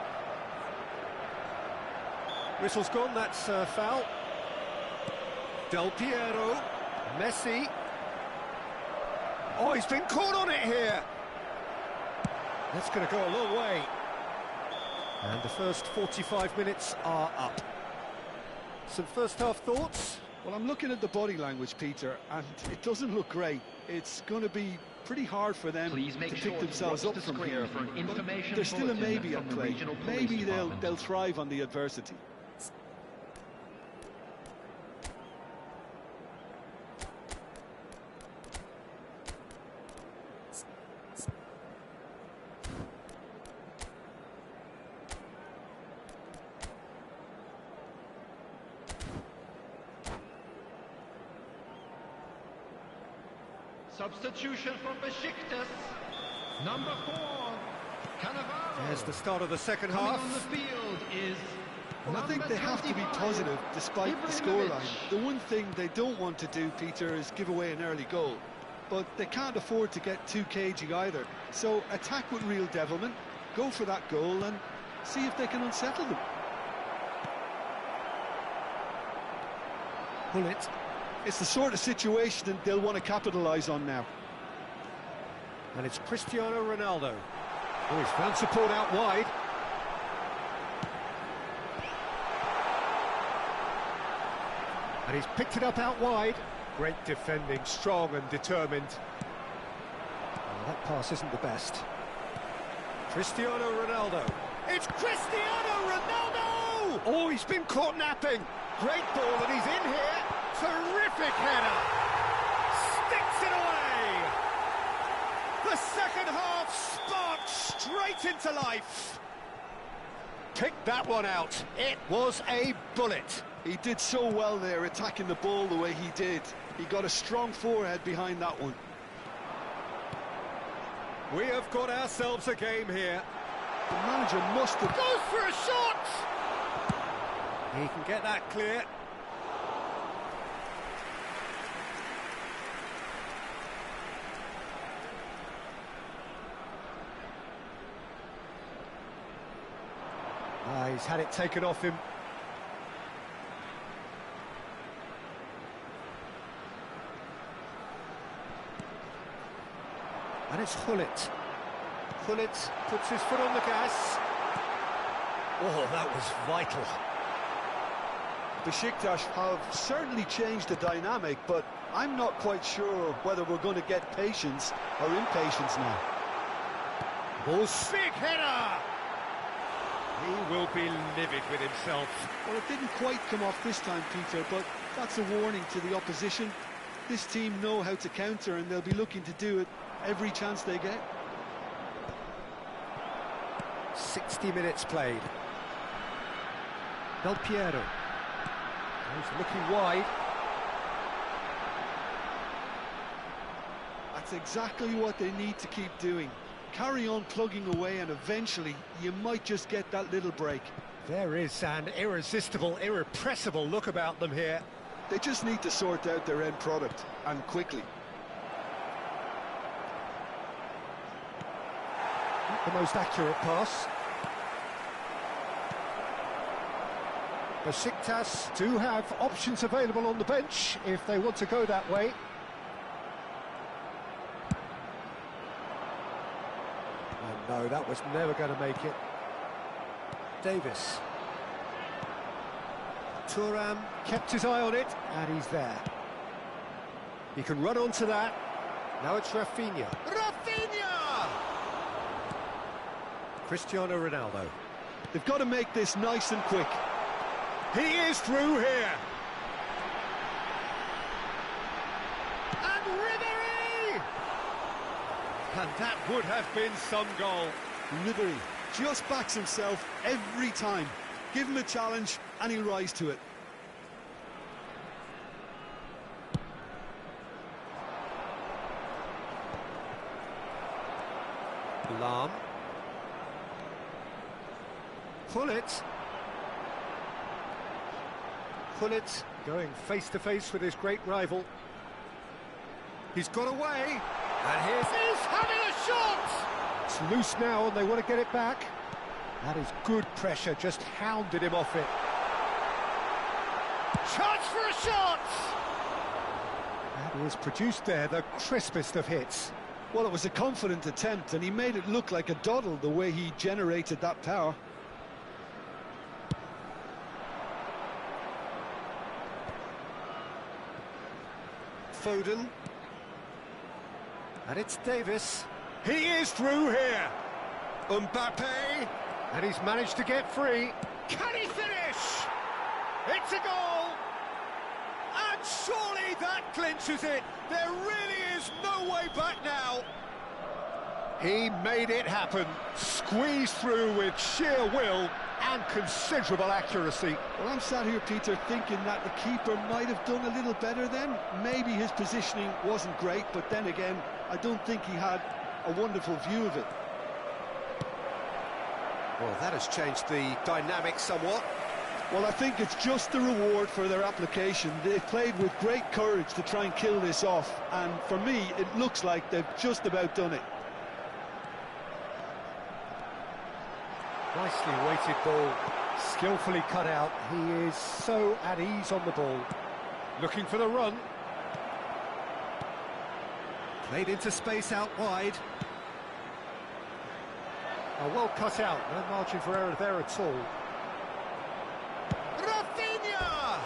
Whistle's gone, that's foul. Del Piero. Messi. Oh, he's been caught on it here. That's going to go a long way. And the first 45 minutes are up. Some first half thoughts? Well, I'm looking at the body language, Peter, and it doesn't look great. It's going to be pretty hard for them Please to make pick sure themselves to up watch the from screen here. for an information There's still a bulletin maybe from at the play. regional police Maybe department. they'll thrive on the adversity. Substitution for Besiktas. Number 4, Cannavaro. There's the start of the second Coming half. on the field is Well, I think they have to be positive despite the scoreline. The one thing they don't want to do, Peter, is give away an early goal. But they can't afford to get too cagey either. So attack with real devilment, go for that goal and see if they can unsettle them. Gullit. It's the sort of situation that they'll want to capitalise on now. And it's Cristiano Ronaldo. Oh, he's found support out wide. And he's picked it up out wide. Great defending, strong and determined. Oh, that pass isn't the best. Cristiano Ronaldo. It's Cristiano Ronaldo! Oh, he's been caught napping. Great ball, and he's in here. Terrific header. Sticks it away. The second half sparked straight into life. Picked that one out. It was a bullet. He did so well there, attacking the ball the way he did. He got a strong forehead behind that one. We have got ourselves a game here. The manager must have... Goes for a shot! He can get that clear. He's had it taken off him. And it's Gullit. Gullit puts his foot on the gas. Oh, that was vital. Besiktas have certainly changed the dynamic, but I'm not quite sure whether we're going to get patience or impatience now. Ball's big header! He will be livid with himself. Well, it didn't quite come off this time, Peter, but that's a warning to the opposition. This team know how to counter, and they'll be looking to do it every chance they get. 60 minutes played. Del Piero. He's looking wide. That's exactly what they need to keep doing. Carry on plugging away, and eventually you might just get that little break. There is an irresistible, irrepressible look about them here. They just need to sort out their end product, and quickly. Not the most accurate pass. Besiktas do have options available on the bench if they want to go that way. Oh no, that was never going to make it. Davis. Thuram kept his eye on it, and he's there. He can run onto that. Now it's Rafinha. Rafinha! Cristiano Ronaldo. They've got to make this nice and quick. He is through here. And Ribéry! And that would have been some goal. Ribéry just backs himself every time. Give him a challenge and he'll rise to it. Lahm. Gullit. Gullit going face-to-face with his great rival. He's got away. And he's having a shot! It's loose now and they want to get it back. That is good pressure, just hounded him off it. Chance for a shot! That is produced there, the crispest of hits. Well, it was a confident attempt, and he made it look like a doddle the way he generated that power. Foden. And it's Davis. He is through here. Mbappe. And he's managed to get free. Can he finish? It's a goal. And surely that clinches it. There really is no way back now. He made it happen. Squeezed through with sheer will and considerable accuracy. Well, I'm sat here, Peter, thinking that the keeper might have done a little better then. Maybe his positioning wasn't great, but then again, I don't think he had a wonderful view of it. Well, that has changed the dynamic somewhat. Well, I think it's just the reward for their application. They've played with great courage to try and kill this off, and for me, it looks like they've just about done it. Nicely weighted ball, skillfully cut out. He is so at ease on the ball. Looking for the run. Played into space out wide. Oh, well cut out, no margin for error there at all. Rafinha!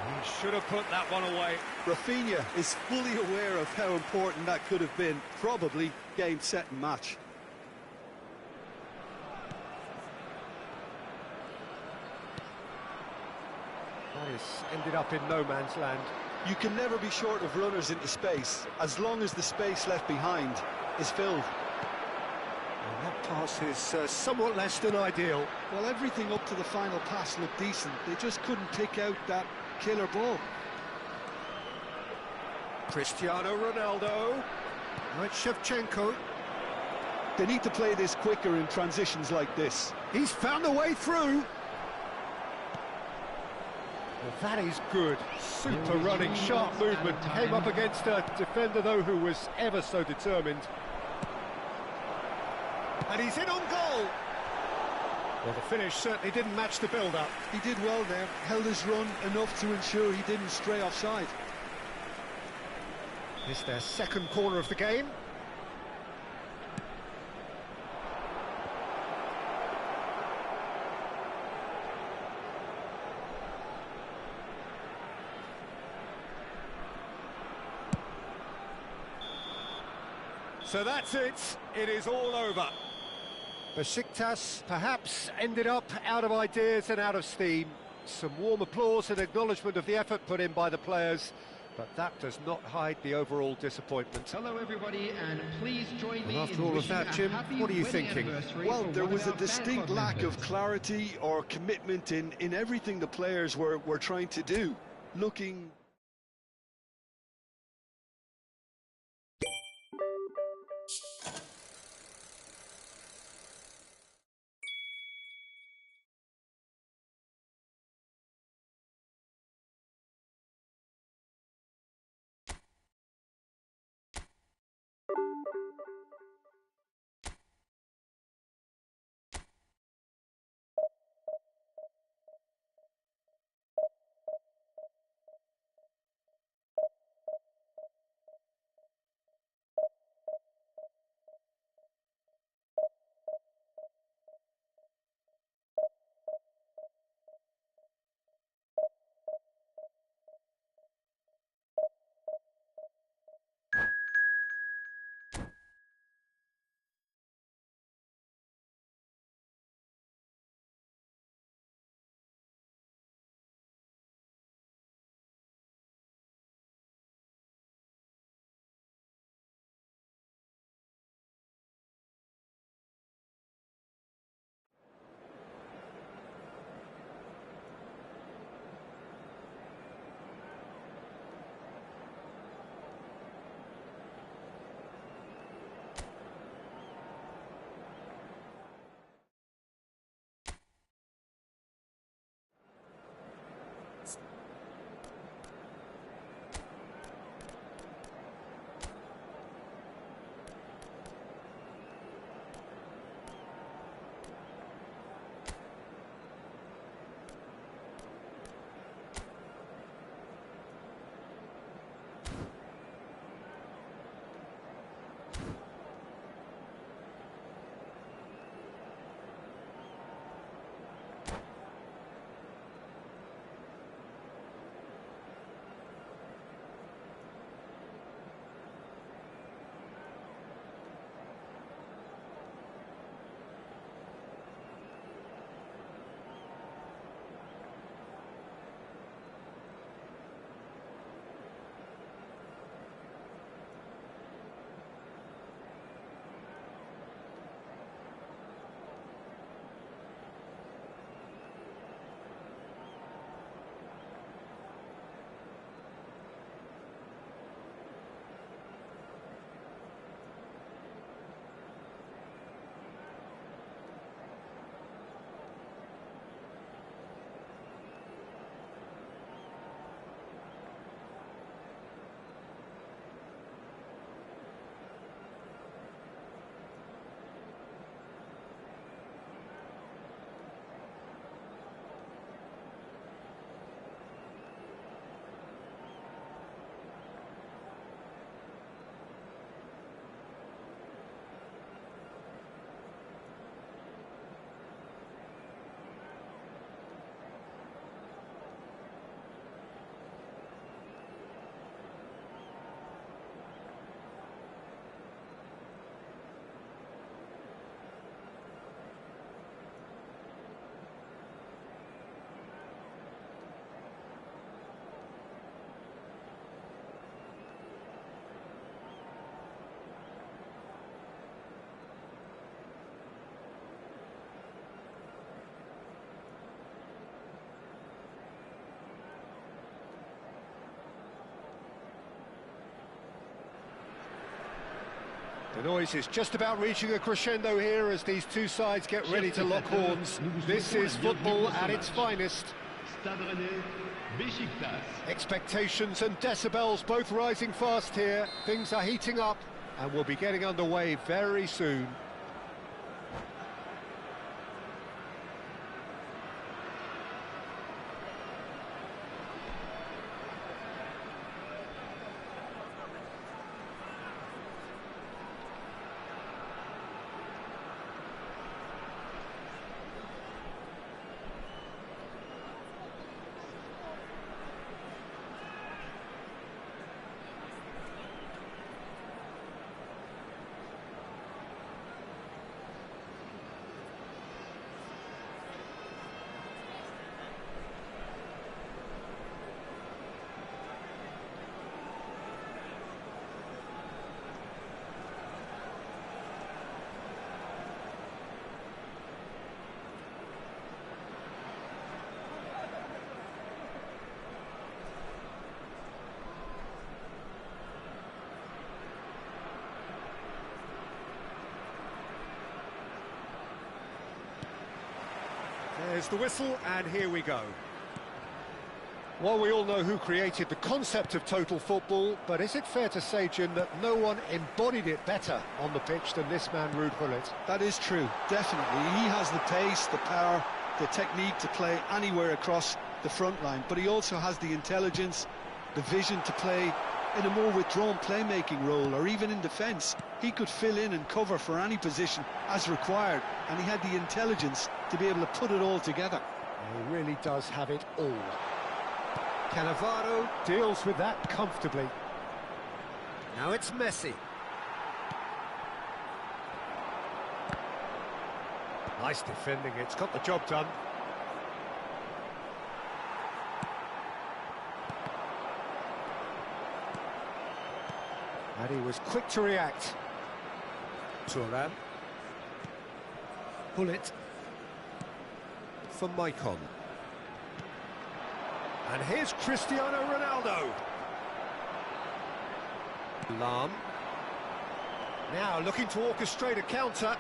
He should have put that one away. Rafinha is fully aware of how important that could have been. Probably game, set and match. That has ended up in no man's land. You can never be short of runners into space, as long as the space left behind is filled. And that pass is somewhat less than ideal. Well, everything up to the final pass looked decent. They just couldn't pick out that killer ball. Cristiano Ronaldo. Now it's Shevchenko. They need to play this quicker in transitions like this. He's found a way through. Well, that is good. Super running, sharp movement. Came up against a defender, though, who was ever so determined. And he's in on goal. Well, the finish certainly didn't match the build-up. He did well there, held his run enough to ensure he didn't stray offside. It's their second corner of the game. So that's it. It is all over. Besiktas perhaps ended up out of ideas and out of steam. Some warm applause and acknowledgement of the effort put in by the players, but that does not hide the overall disappointment. Hello everybody, and please join me. And after all of that, Jim, what are you thinking? Well, there was a distinct lack of clarity or commitment in everything the players were trying to do. Looking... The noise is just about reaching a crescendo here as these two sides get ready to lock horns. This is football at its finest. Expectations and decibels both rising fast here. Things are heating up and we'll be getting underway very soon. There's the whistle, and here we go. Well, we all know who created the concept of total football, but is it fair to say, Jim, that no one embodied it better on the pitch than this man, Ruud Gullit? That is true, definitely. He has the pace, the power, the technique to play anywhere across the front line, but he also has the intelligence, the vision to play in a more withdrawn playmaking role, or even in defence. He could fill in and cover for any position as required, and he had the intelligence to be able to put it all together. He really does have it all. Cannavaro deals with that comfortably. Now it's Messi. Nice defending, it's got the job done. And he was quick to react. Turan. Gullit for Maicon. And here's Cristiano Ronaldo. Lam. Now looking to orchestrate a counter.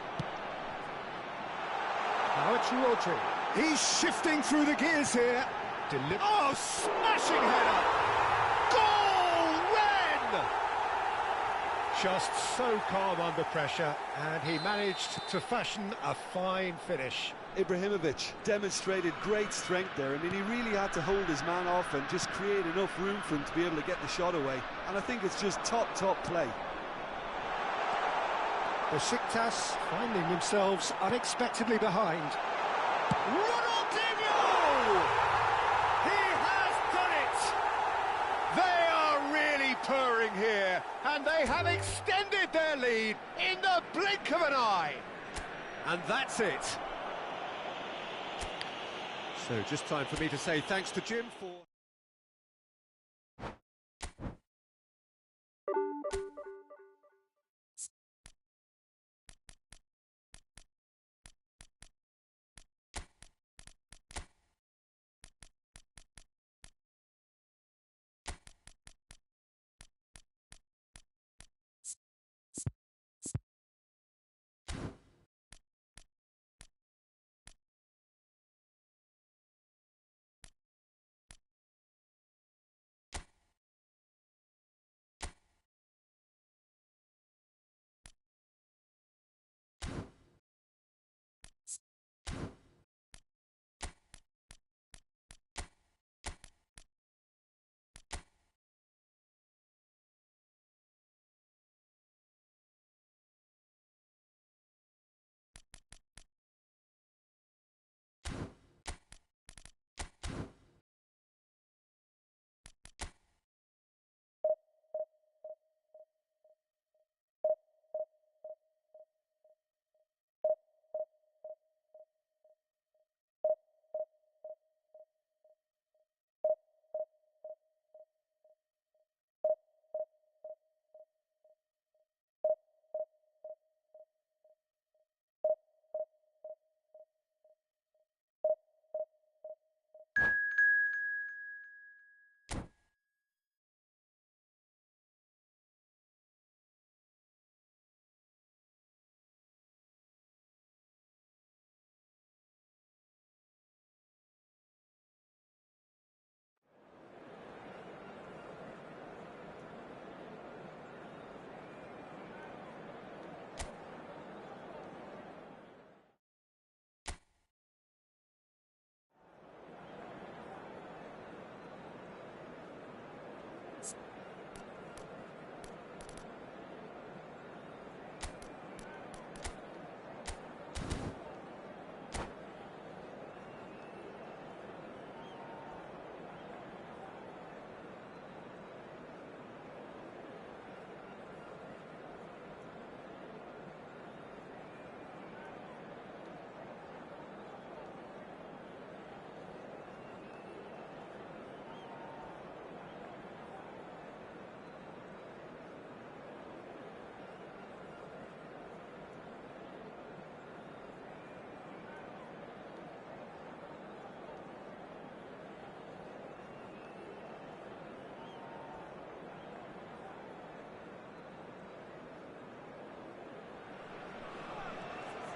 Now it's Rodri. He's shifting through the gears here. Oh, smashing header! Goal, Ren! Just so calm under pressure, and he managed to fashion a fine finish. Ibrahimovic demonstrated great strength there. I mean, he really had to hold his man off and just create enough room for him to be able to get the shot away. And I think it's just top play. Besiktas finding themselves unexpectedly behind. Ronaldinho! He has done it! They are really purring here, and they have extended their lead in the blink of an eye. And that's it. So just time for me to say thanks to Jim for...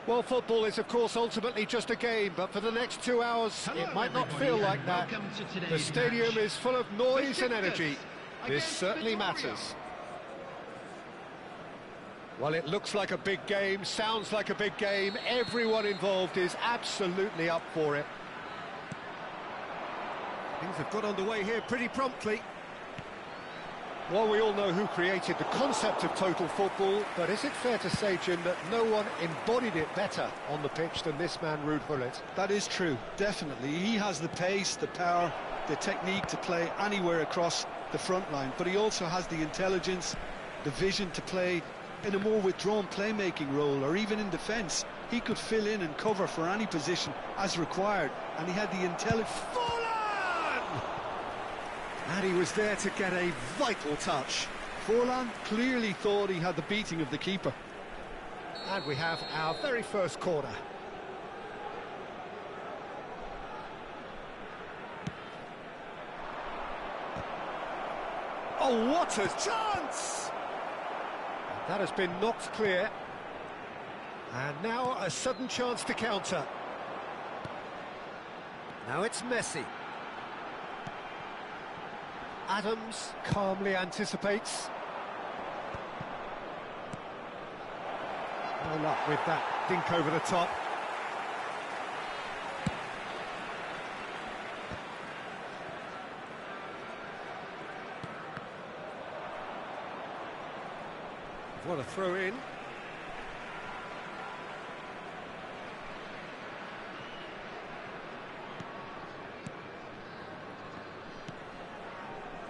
Well, football is, of course, ultimately just a game, but for the next 2 hours, it might not feel like that. The stadium is full of noise and energy. This certainly matters. Well, it looks like a big game, sounds like a big game. Everyone involved is absolutely up for it. Things have got underway here pretty promptly. Well, we all know who created the concept of total football, but is it fair to say, Jim, that no one embodied it better on the pitch than this man, Ruud Gullit? That is true, definitely. He has the pace, the power, the technique to play anywhere across the front line, but he also has the intelligence, the vision to play in a more withdrawn playmaking role, or even in defence. He could fill in and cover for any position as required, and he had the intelligence. And he was there to get a vital touch. Forlan clearly thought he had the beating of the keeper. And we have our very first corner. Oh, what a chance! That has been knocked clear. And now a sudden chance to counter. Now it's Messi. Adams calmly anticipates. No luck with that dink over the top. What a throw in.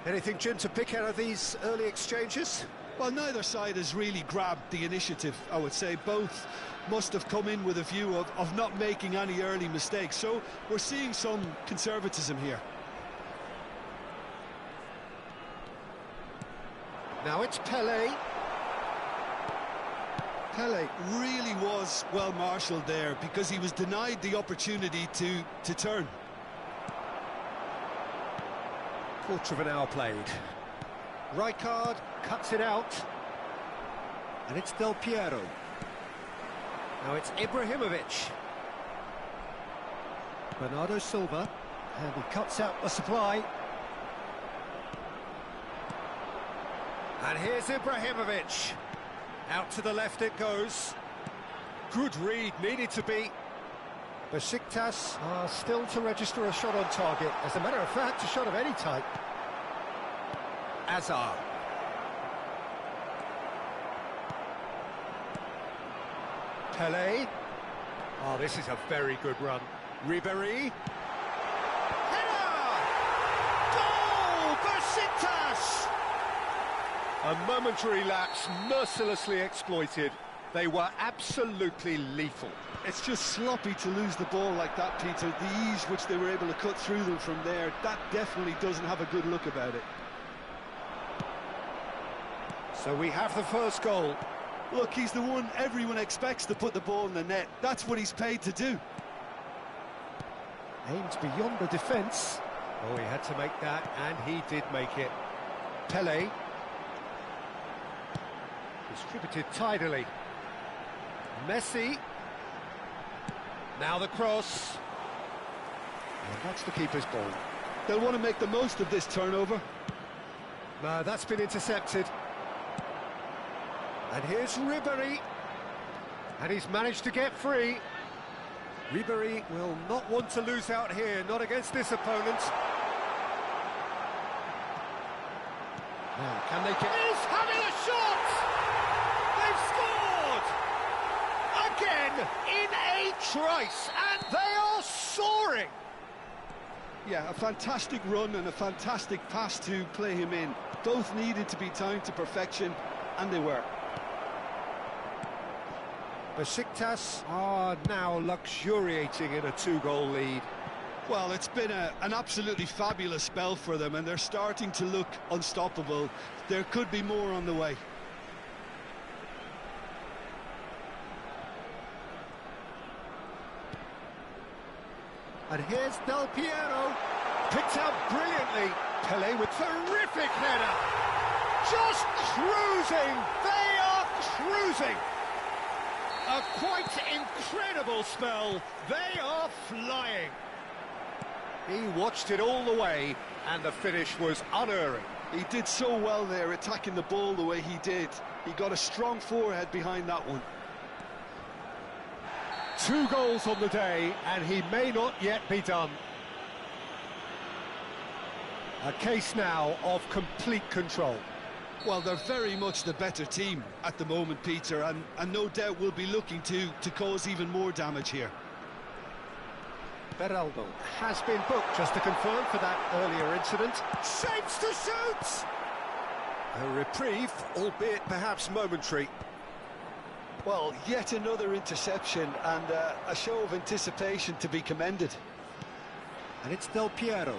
Anything, Jim, to pick out of these early exchanges? Well, neither side has really grabbed the initiative, I would say. Both must have come in with a view of not making any early mistakes. So we're seeing some conservatism here. Now it's Pelé. Pelé really was well marshalled there because he was denied the opportunity to turn. Quarter of an hour played. Rijkaard cuts it out. And it's Del Piero. Now it's Ibrahimovic. Bernardo Silva. And he cuts out the supply. And here's Ibrahimovic. Out to the left it goes. Good read, needed to be. Besiktas are still to register a shot on target. As a matter of fact, a shot of any type. Azar. Pelé. Oh, this is a very good run. Ribéry. Header! Goal! Besiktas! A momentary lapse, mercilessly exploited. They were absolutely lethal. It's just sloppy to lose the ball like that, Peter. The ease which they were able to cut through them from there, that definitely doesn't have a good look about it. So we have the first goal. Look, he's the one everyone expects to put the ball in the net. That's what he's paid to do. Aimed beyond the defence. Oh, he had to make that, and he did make it. Pelé. Distributed tidily. Messi. Now the cross. And that's the keeper's ball. They'll want to make the most of this turnover. No, that's been intercepted. And here's Ribéry. And he's managed to get free. Ribéry will not want to lose out here, not against this opponent. Now, can they get... He's having a shot! They've scored! Again, in a trice, and they are soaring! Yeah, a fantastic run and a fantastic pass to play him in. Both needed to be timed to perfection, and they were. Besiktas are now luxuriating in a 2-goal lead. Well, it's been an absolutely fabulous spell for them, and they're starting to look unstoppable. There could be more on the way. And here's Del Piero, picked out brilliantly. Pelé with terrific header. Just cruising, they are cruising. A quite incredible spell. They are flying. He watched it all the way, and the finish was unerring. He did so well there, attacking the ball the way he did. He got a strong forehead behind that one. 2 goals on the day, and he may not yet be done. A case now of complete control. Well, they're very much the better team at the moment, Peter, and no doubt will be looking to cause even more damage here. Beraldo has been booked, just to confirm, for that earlier incident. Shapes to shoot! A reprieve, albeit perhaps momentary. Well, yet another interception, and a show of anticipation to be commended. And it's Del Piero.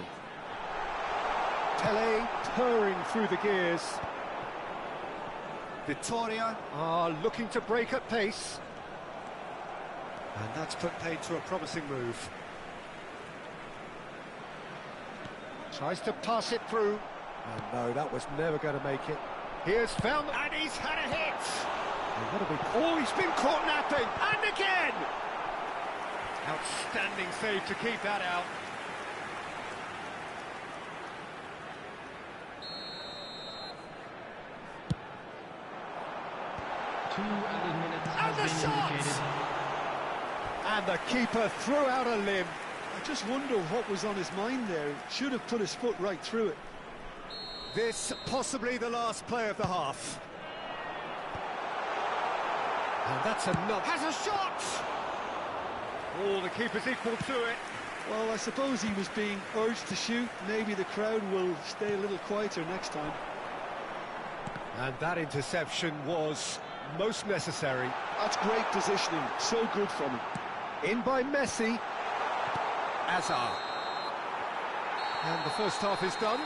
Pele purring through the gears. Vittoria are looking to break at pace. And that's put paid to a promising move. Tries to pass it through. And no, that was never going to make it. Here's found, and he's had a hit! Oh, he's been caught napping, and again! Outstanding save to keep that out. Two added minutes And the has been shot! indicated. And the keeper threw out a limb. I just wonder what was on his mind there. Should have put his foot right through it. This possibly the last play of the half. And that's enough. Has a shot! Oh, the keeper's equal to it. Well, I suppose he was being urged to shoot. Maybe the crowd will stay a little quieter next time. And that interception was most necessary. That's great positioning. So good from him. In by Messi. Hazard. And the first half is done.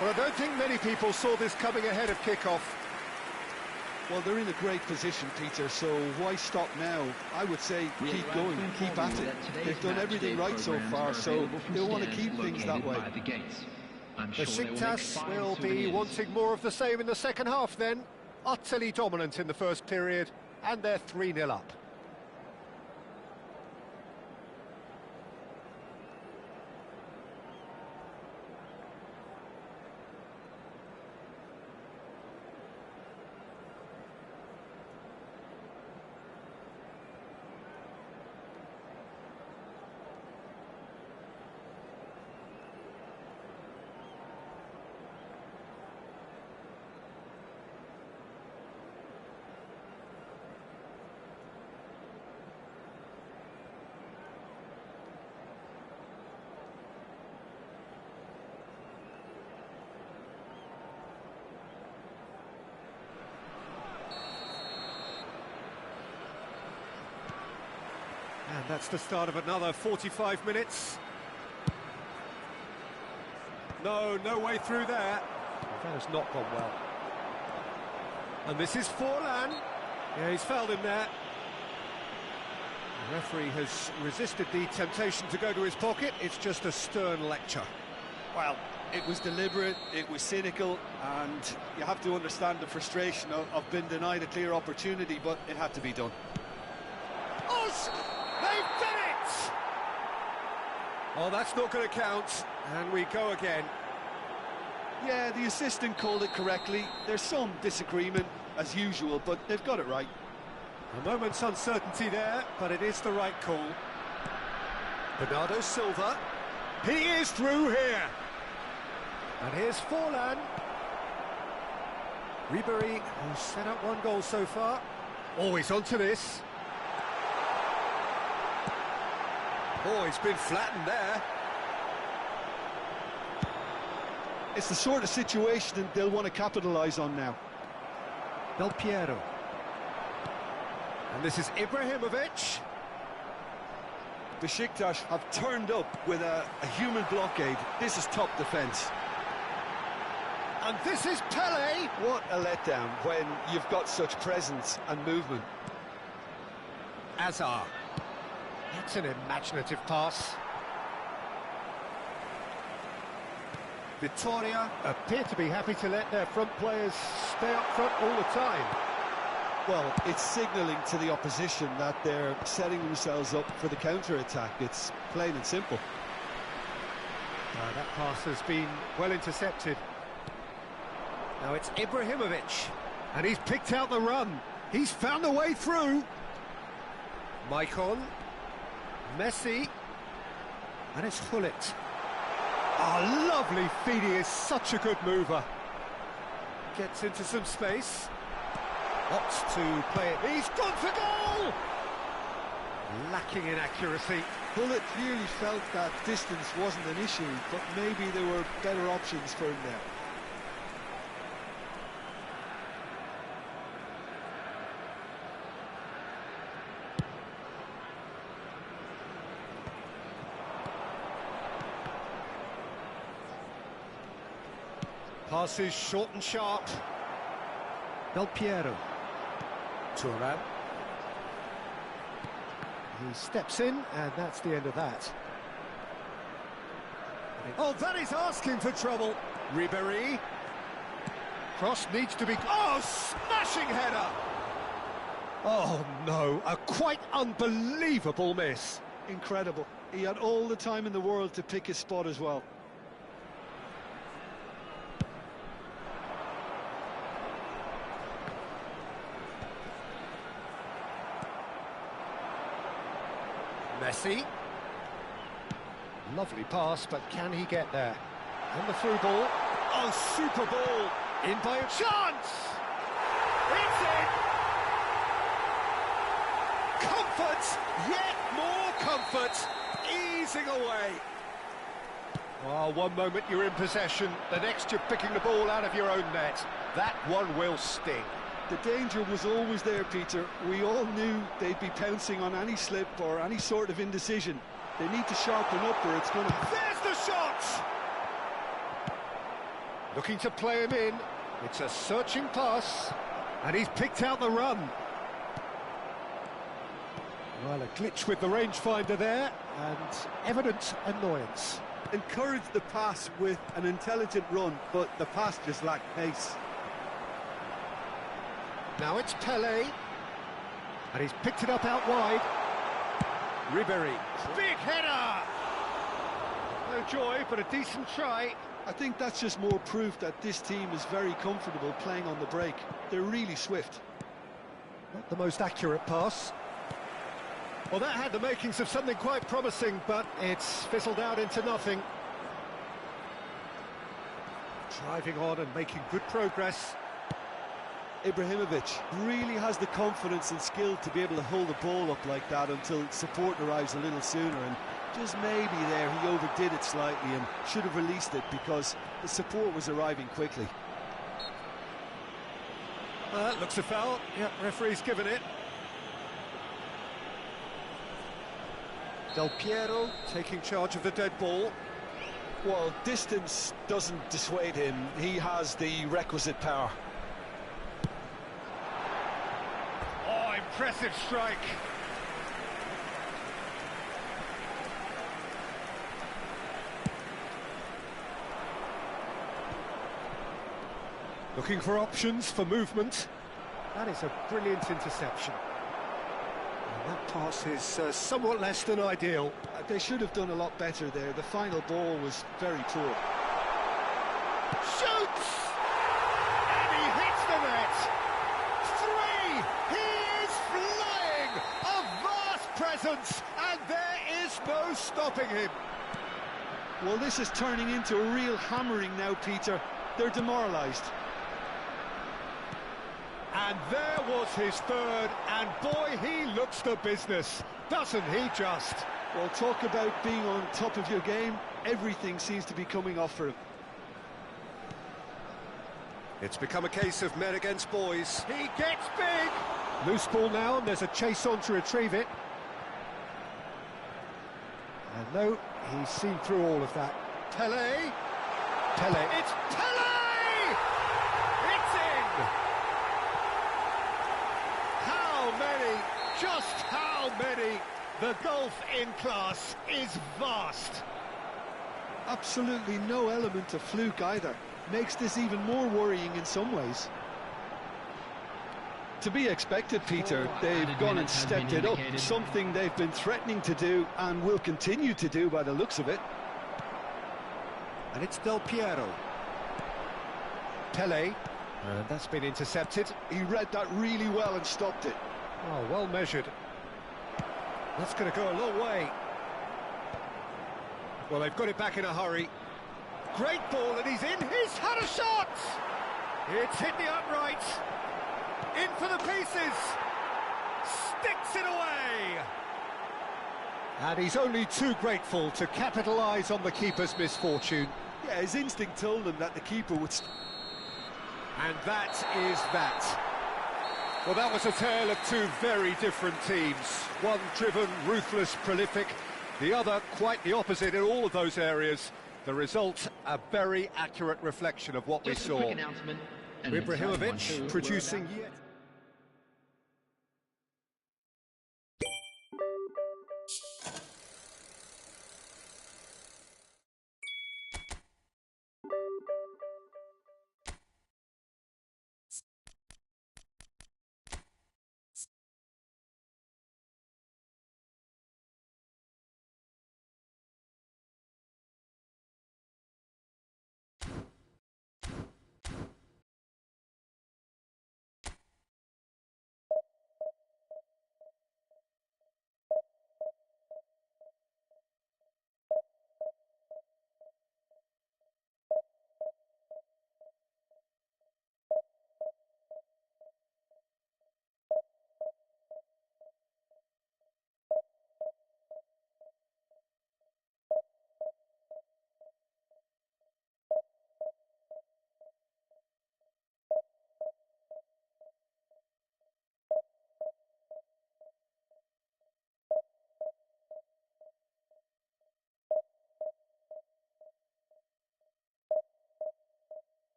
Well, I don't think many people saw this coming ahead of kick-off. Well, they're in a great position, Peter, so why stop now? I would say keep going, keep at it. They've done everything right so far, so they'll want to keep things that way. Besiktas will be wanting more of the same in the second half then. Utterly dominant in the first period, and they're 3-0 up. And that's the start of another 45 minutes. No way through there. That has not gone well. And this is Forlan. Yeah, he's fouled him there. The referee has resisted the temptation to go to his pocket. It's just a stern lecture. Well, it was deliberate, it was cynical, and you have to understand the frustration of being denied a clear opportunity, but it had to be done. They've done it! Oh, that's not going to count, and we go again. Yeah, the assistant called it correctly. There's some disagreement, as usual, but they've got it right. A moment's uncertainty there, but it is the right call. Bernardo Silva. He is through here. And here's Forlan. Ribery, who's set up 1 goal so far. Oh, he's onto this. Oh, he's been flattened there. It's the sort of situation that they'll want to capitalise on now. Del Piero. And this is Ibrahimovic. Besiktas have turned up with a human blockade. This is top defence. And this is Pele. What a letdown when you've got such presence and movement. Hazard. That's an imaginative pass. Vittoria appear to be happy to let their front players stay up front all the time. Well, it's signalling to the opposition that they're setting themselves up for the counter-attack. It's plain and simple. That pass has been well intercepted. Now it's Ibrahimovic, and he's picked out the run. He's found a way through. Maicon, Messi, and it's Hullet. Oh, lovely feed, he is such a good mover. Gets into some space. Opts to play it. He's gone for goal! Lacking in accuracy. Hullet clearly felt that distance wasn't an issue, but maybe there were better options for him there. Passes short and sharp. Del Piero. Thuram. He steps in, and that's the end of that. Oh, that is asking for trouble. Ribéry. Cross needs to be... Oh, smashing header! Oh, no, a quite unbelievable miss. Incredible. He had all the time in the world to pick his spot as well. Messi. Lovely pass, but can he get there? And the through ball. Oh, super ball. In by a chance! It's in! Comfort! Yet more comfort! Easing away. Oh, one moment you're in possession, the next you're picking the ball out of your own net. That one will sting. The danger was always there, Peter. We all knew they'd be pouncing on any slip or any sort of indecision. They need to sharpen up or it's going to... There's the shot! Looking to play him in. It's a searching pass, and he's picked out the run. Well, a glitch with the rangefinder there, and evident annoyance. Encouraged the pass with an intelligent run, but the pass just lacked pace. Now it's Pelé, and he's picked it up out wide. Ribéry, big header! No joy, but a decent try. I think that's just more proof that this team is very comfortable playing on the break. They're really swift. Not the most accurate pass. Well, that had the makings of something quite promising, but it's fizzled out into nothing. Driving on and making good progress. Ibrahimovic really has the confidence and skill to be able to hold the ball up like that until support arrives a little sooner, and just maybe there he overdid it slightly and should have released it because the support was arriving quickly. That looks a foul. Yep, referee's given it. Del Piero taking charge of the dead ball. Well, distance doesn't dissuade him. He has the requisite power. Oh, impressive strike. Looking for options for movement. That is a brilliant interception. And that pass is somewhat less than ideal. They should have done a lot better there. The final ball was very poor. Shoots! And he hits the net! 3! He is flying! A vast presence! And there is no stopping him. Well, this is turning into a real hammering now, Peter. They're demoralised. And there was his third, and boy, he looks the business, doesn't he just? Well, talk about being on top of your game. Everything seems to be coming off for him. It's become a case of men against boys. He gets big! Loose ball now, and there's a chase on to retrieve it. And no, he's seen through all of that. Pelé. Pelé. It's Pelé! It's in! How many? Just how many? The gulf in class is vast. Absolutely no element of fluke either. Makes this even more worrying in some ways. To be expected, Peter. They've gone and stepped it up, something they've been threatening to do and will continue to do by the looks of it. And it's Del Piero. Pele, and that's been intercepted. He read that really well and stopped it. Oh, well measured. That's going to go a long way. Well, they've got it back in a hurry. Great ball, and he's in. He's had a shot! It's hit the uprights. In for the pieces. Sticks it away. And he's only too grateful to capitalise on the keeper's misfortune. Yeah, his instinct told him that the keeper would... And that is that. Well, that was a tale of two very different teams. One driven, ruthless, prolific. The other quite the opposite in all of those areas. The result, a very accurate reflection of what we saw. Ibrahimovic producing yet...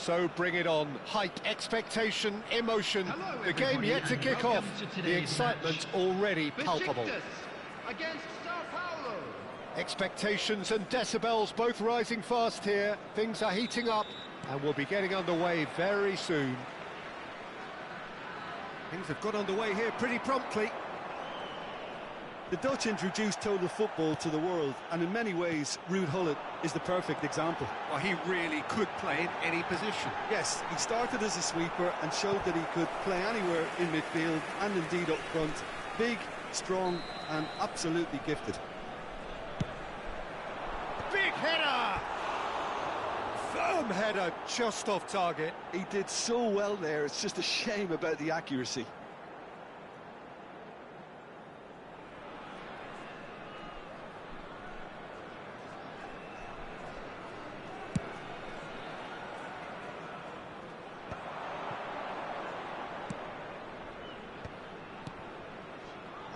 So bring it on. Hype, expectation, emotion. Hello, the game yet to kick off. To The excitement already palpable. Against Sao Paulo. Expectations and decibels both rising fast here. Things are heating up and we'll be getting underway very soon. Things have got underway here pretty promptly. The Dutch introduced total football to the world, and in many ways, Ruud Gullit is the perfect example. Well, he really could play in any position. Yes, he started as a sweeper and showed that he could play anywhere in midfield and indeed up front. Big, strong and absolutely gifted. Big header! Firm header, just off target. He did so well there, it's just a shame about the accuracy.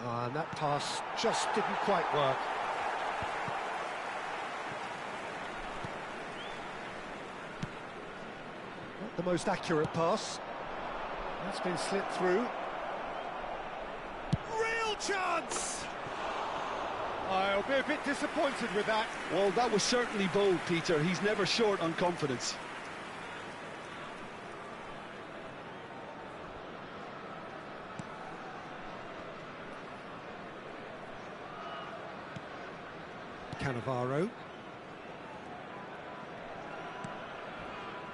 And that pass just didn't quite work. Not the most accurate pass. That's been slipped through. Real chance! I'll be a bit disappointed with that. Well, that was certainly bold, Peter. He's never short on confidence. Cannavaro.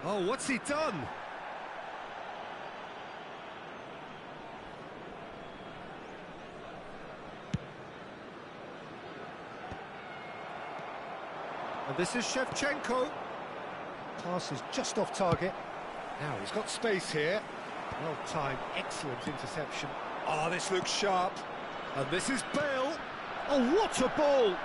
Oh, what's he done? And this is Shevchenko. Pass is just off target. Now he's got space here. Well timed, excellent interception. Oh, this looks sharp. And this is Bale. Oh, what a ball!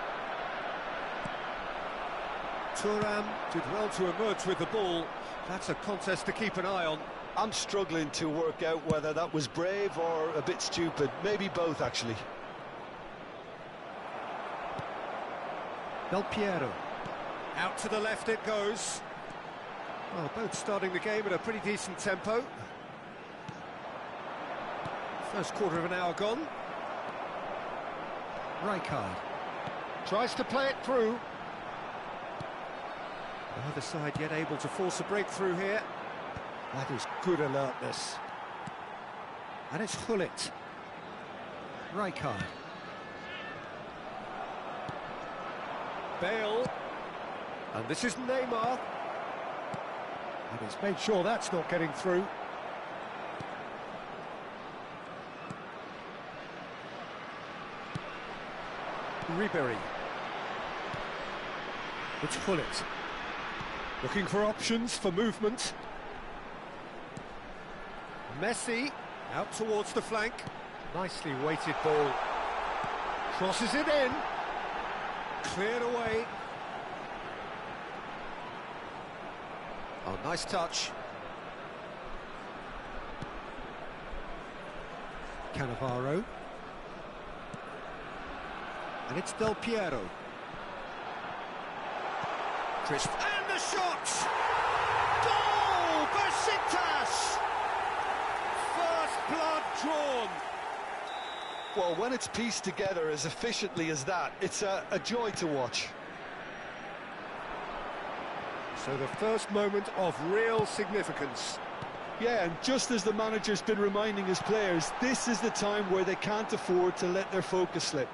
Thuram did well to emerge with the ball. That's a contest to keep an eye on. I'm struggling to work out whether that was brave or a bit stupid. Maybe both, actually. Del Piero. Out to the left it goes. Well, both starting the game at a pretty decent tempo. First quarter of an hour gone. Rijkaard tries to play it through. The other side yet able to force a breakthrough here. That is good alertness. And it's Gullit. Rijkaard. Bale. And this is Neymar. And he's made sure that's not getting through. Ribery. It's Gullit. Looking for options for movement. Messi out towards the flank. Nicely weighted ball. Crosses it in. Cleared away. Oh, nice touch. Cannavaro. And it's Del Piero. Crisp. And the shot! Goal! Besiktas! First blood drawn. Well, when it's pieced together as efficiently as that, it's a joy to watch. So the first moment of real significance. Yeah, and just as the manager's been reminding his players, this is the time where they can't afford to let their focus slip.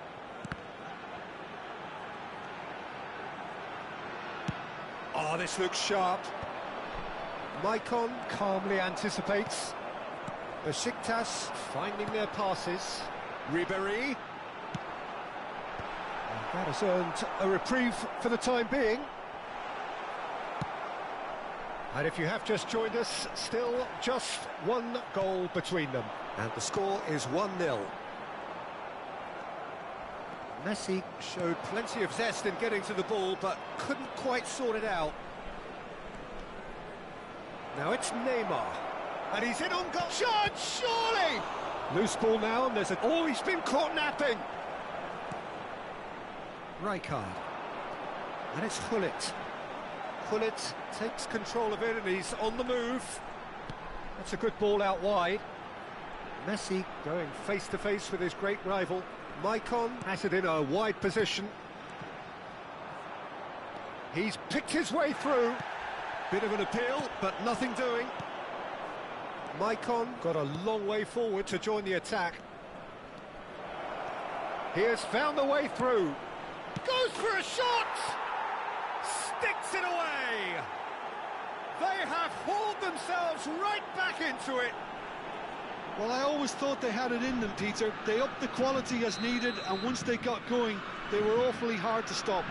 Oh, this looks sharp. Maicon calmly anticipates. Besiktas finding their passes. Ribery. And that has earned a reprieve for the time being. And if you have just joined us, still just one goal between them. And the score is 1-0. Messi showed plenty of zest in getting to the ball, but couldn't quite sort it out. Now it's Neymar. And he's in on goal. Shot, surely! Loose ball now, and there's a... Oh, he's been caught napping! Rijkaard. And it's Gullit. Gullit takes control of it, and he's on the move. That's a good ball out wide. Messi going face-to-face with his great rival. Maicon has it in a wide position. He's picked his way through. Bit of an appeal, but nothing doing. Maicon got a long way forward to join the attack. He has found the way through. Goes for a shot! Sticks it away! They have hauled themselves right back into it. Well, I always thought they had it in them, Peter. They upped the quality as needed, and once they got going, they were awfully hard to stop.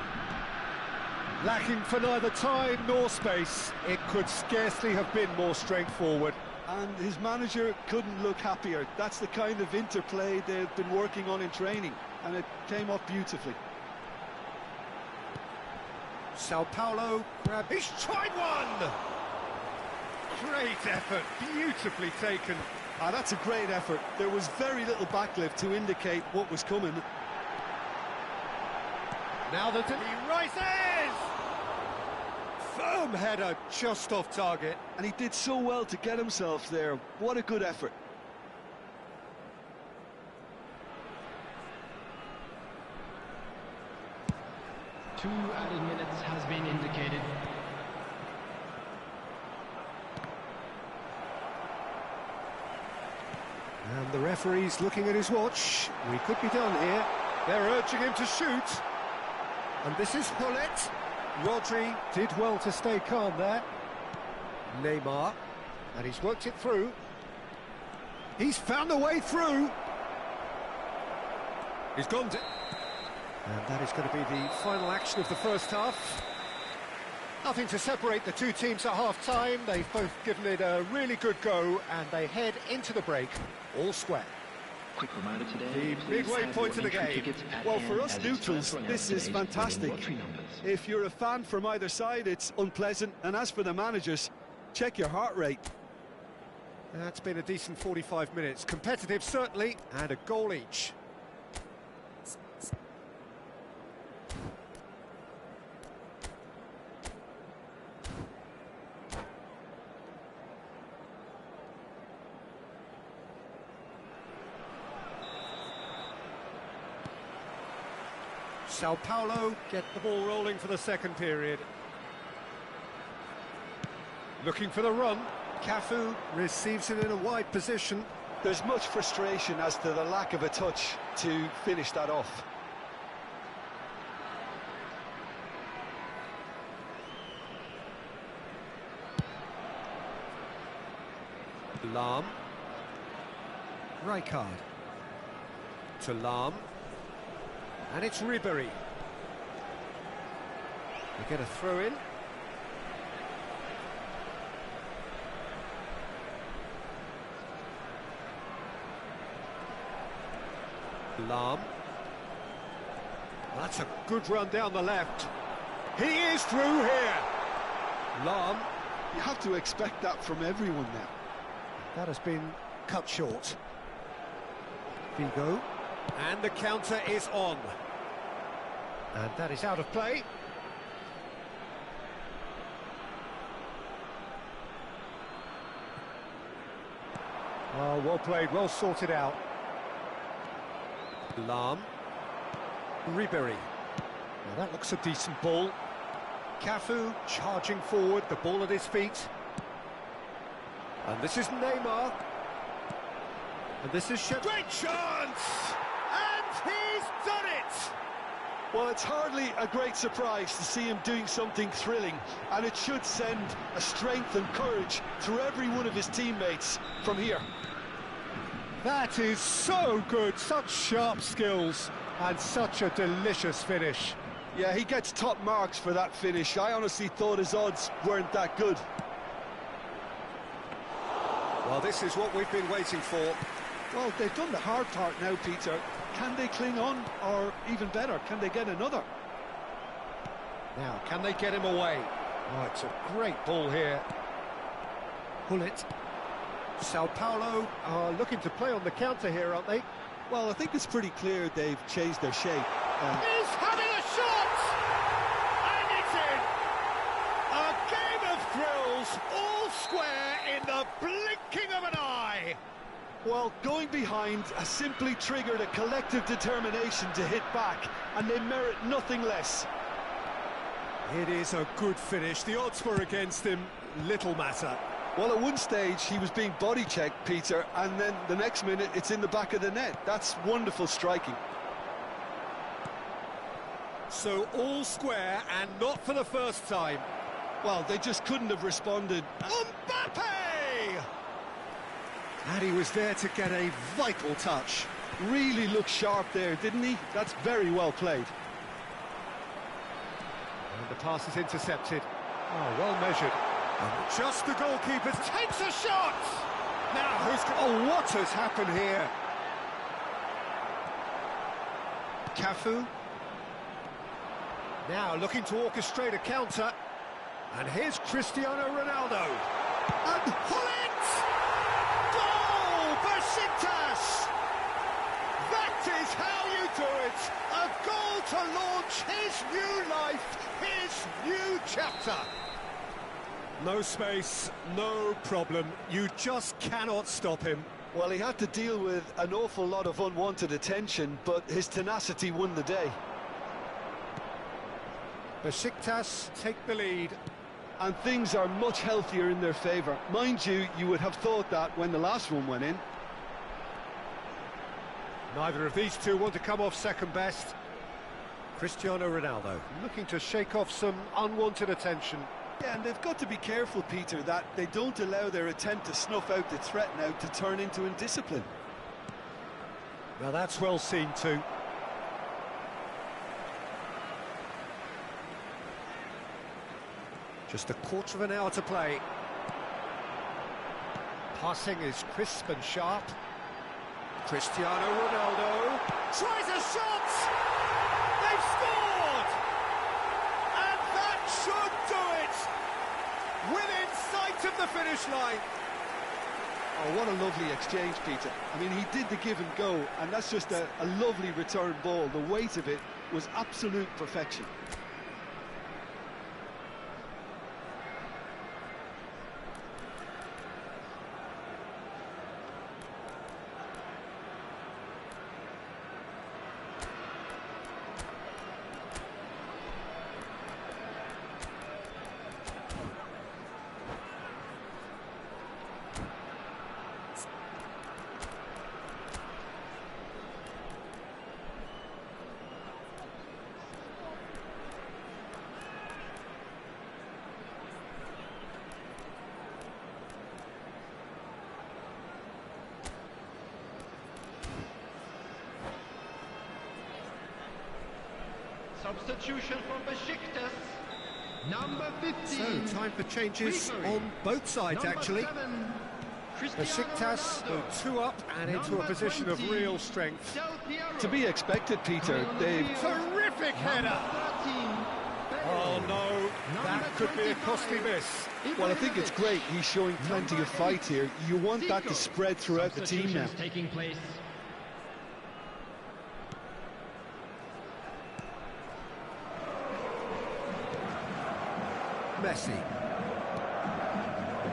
Lacking for neither time nor space, it could scarcely have been more straightforward. And his manager couldn't look happier. That's the kind of interplay they've been working on in training, and it came off beautifully. Sao Paulo grabbed... He's tried one! Great effort, beautifully taken. That's a great effort. There was very little backlift to indicate what was coming. Now that he rises! Firm header, just off target. And he did so well to get himself there. What a good effort. Two added minutes has been indicated. And the referee's looking at his watch. We could be done here. They're urging him to shoot. And this is Hullet. Rodri did well to stay calm there. Neymar. And he's worked it through. He's found a way through. He's gone to... And that is going to be the final action of the first half. Nothing to separate the two teams at half-time. They've both given it a really good go, and they head into the break all square. Quick reminder today, the midway point of the game. Well, for us neutrals, this is fantastic. If you're a fan from either side, it's unpleasant. And as for the managers, check your heart rate. That's been a decent 45 minutes. Competitive, certainly, and a goal each. Sao Paulo get the ball rolling for the second period. Looking for the run. Cafu receives it in a wide position. There's much frustration as to the lack of a touch to finish that off. Lahm. Rijkaard. To Lahm. And it's Ribéry. We get a throw in. Lahm. That's a good run down the left. He is through here. Lahm. You have to expect that from everyone now. That has been cut short. Figo. And the counter is on. And that is out of play. Oh, well played, well sorted out. Lahm. Ribéry. Now that looks a decent ball. Cafu charging forward, the ball at his feet. And this is Neymar. And this is great chance! And he's done it! Well, it's hardly a great surprise to see him doing something thrilling, and it should send a strength and courage through every one of his teammates from here. That is so good, such sharp skills, and such a delicious finish. Yeah, he gets top marks for that finish. I honestly thought his odds weren't that good. Well, this is what we've been waiting for. Well, they've done the hard part now, Peter. Can they cling on, or even better, can they get another? Now, can they get him away? Oh, it's a great ball here. Hullet. Sao Paulo are looking to play on the counter here, aren't they? Well, I think it's pretty clear they've changed their shape. He's having a shot! And it's in! A game of thrills, all square in the blinking of an eye! Well, going behind has simply triggered a collective determination to hit back, and they merit nothing less. It is a good finish. The odds were against him, little matter. Well, at one stage he was being body checked, Peter, and then the next minute it's in the back of the net. That's wonderful striking. So all square and not for the first time. Well, they just couldn't have responded. Mbappe! And he was there to get a vital touch. Really looked sharp there, didn't he? That's very well played. And the pass is intercepted. Oh, well measured. And just the goalkeeper takes a shot! Now, oh, what has happened here? Cafu. Now looking to orchestrate a counter. And here's Cristiano Ronaldo. And Hullet! Goal! Besiktas! That is how you do it! A goal to launch his new life, his new chapter. No space, no problem. You just cannot stop him. Well, he had to deal with an awful lot of unwanted attention, but his tenacity won the day. Besiktas take the lead. And things are much healthier in their favour. Mind you, you would have thought that when the last one went in. Neither of these two want to come off second best. Cristiano Ronaldo looking to shake off some unwanted attention. Yeah, and they've got to be careful, Peter, that they don't allow their attempt to snuff out the threat now to turn into indiscipline. Well, that's well seen too. Just a quarter of an hour to play. Passing is crisp and sharp. Cristiano Ronaldo tries a shot! They've scored! And that should do it! Within sight of the finish line. Oh, what a lovely exchange, Peter. I mean, he did the give and go, and that's just a lovely return ball. The weight of it was absolute perfection. Substitution for Besiktas. Number 15. So, time for changes on both sides, actually. Besiktas go 2 up and into a position of real strength. To be expected, Peter. They've... Terrific header! Oh no, that could be a costly miss. Well, I think it's great. He's showing plenty of fight here. You want that to spread throughout the team now. Taking place. Messi.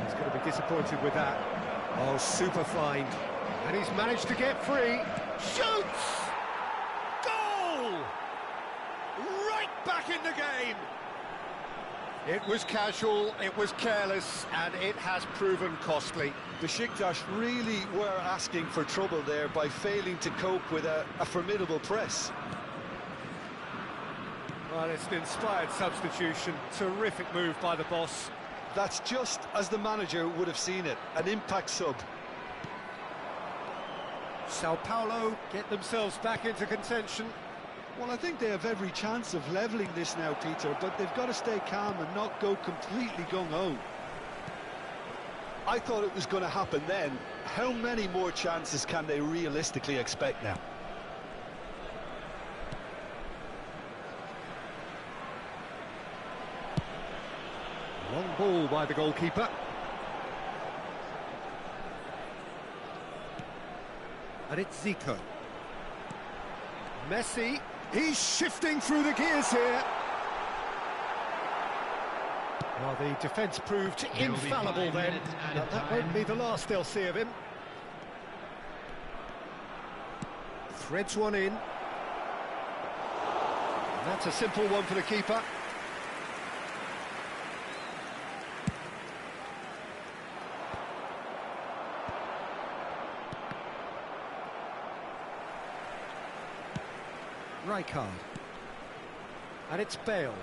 He's going to be disappointed with that. Oh, super find. And he's managed to get free. Shoots! Goal! Right back in the game. It was casual, it was careless, and it has proven costly. Besiktas really were asking for trouble there by failing to cope with a formidable press. Well, it's an inspired substitution. Terrific move by the boss. That's just as the manager would have seen it, an impact sub. Sao Paulo get themselves back into contention. Well, I think they have every chance of levelling this now, Peter, but they've got to stay calm and not go completely gung-ho. I thought it was going to happen then. How many more chances can they realistically expect now? Long ball by the goalkeeper. And it's Zico. Messi, he's shifting through the gears here. Well, the defence proved infallible then. But that won't be the last they'll see of him. Threads one in. And that's a simple one for the keeper. Rijkaard. And it's Bale.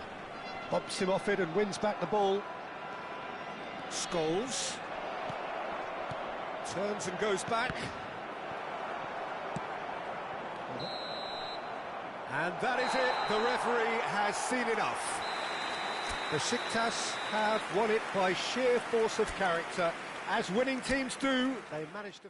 Bumps him off it and wins back the ball. Scholes. Turns and goes back. And that is it. The referee has seen enough. Besiktas have won it by sheer force of character. As winning teams do, they managed to...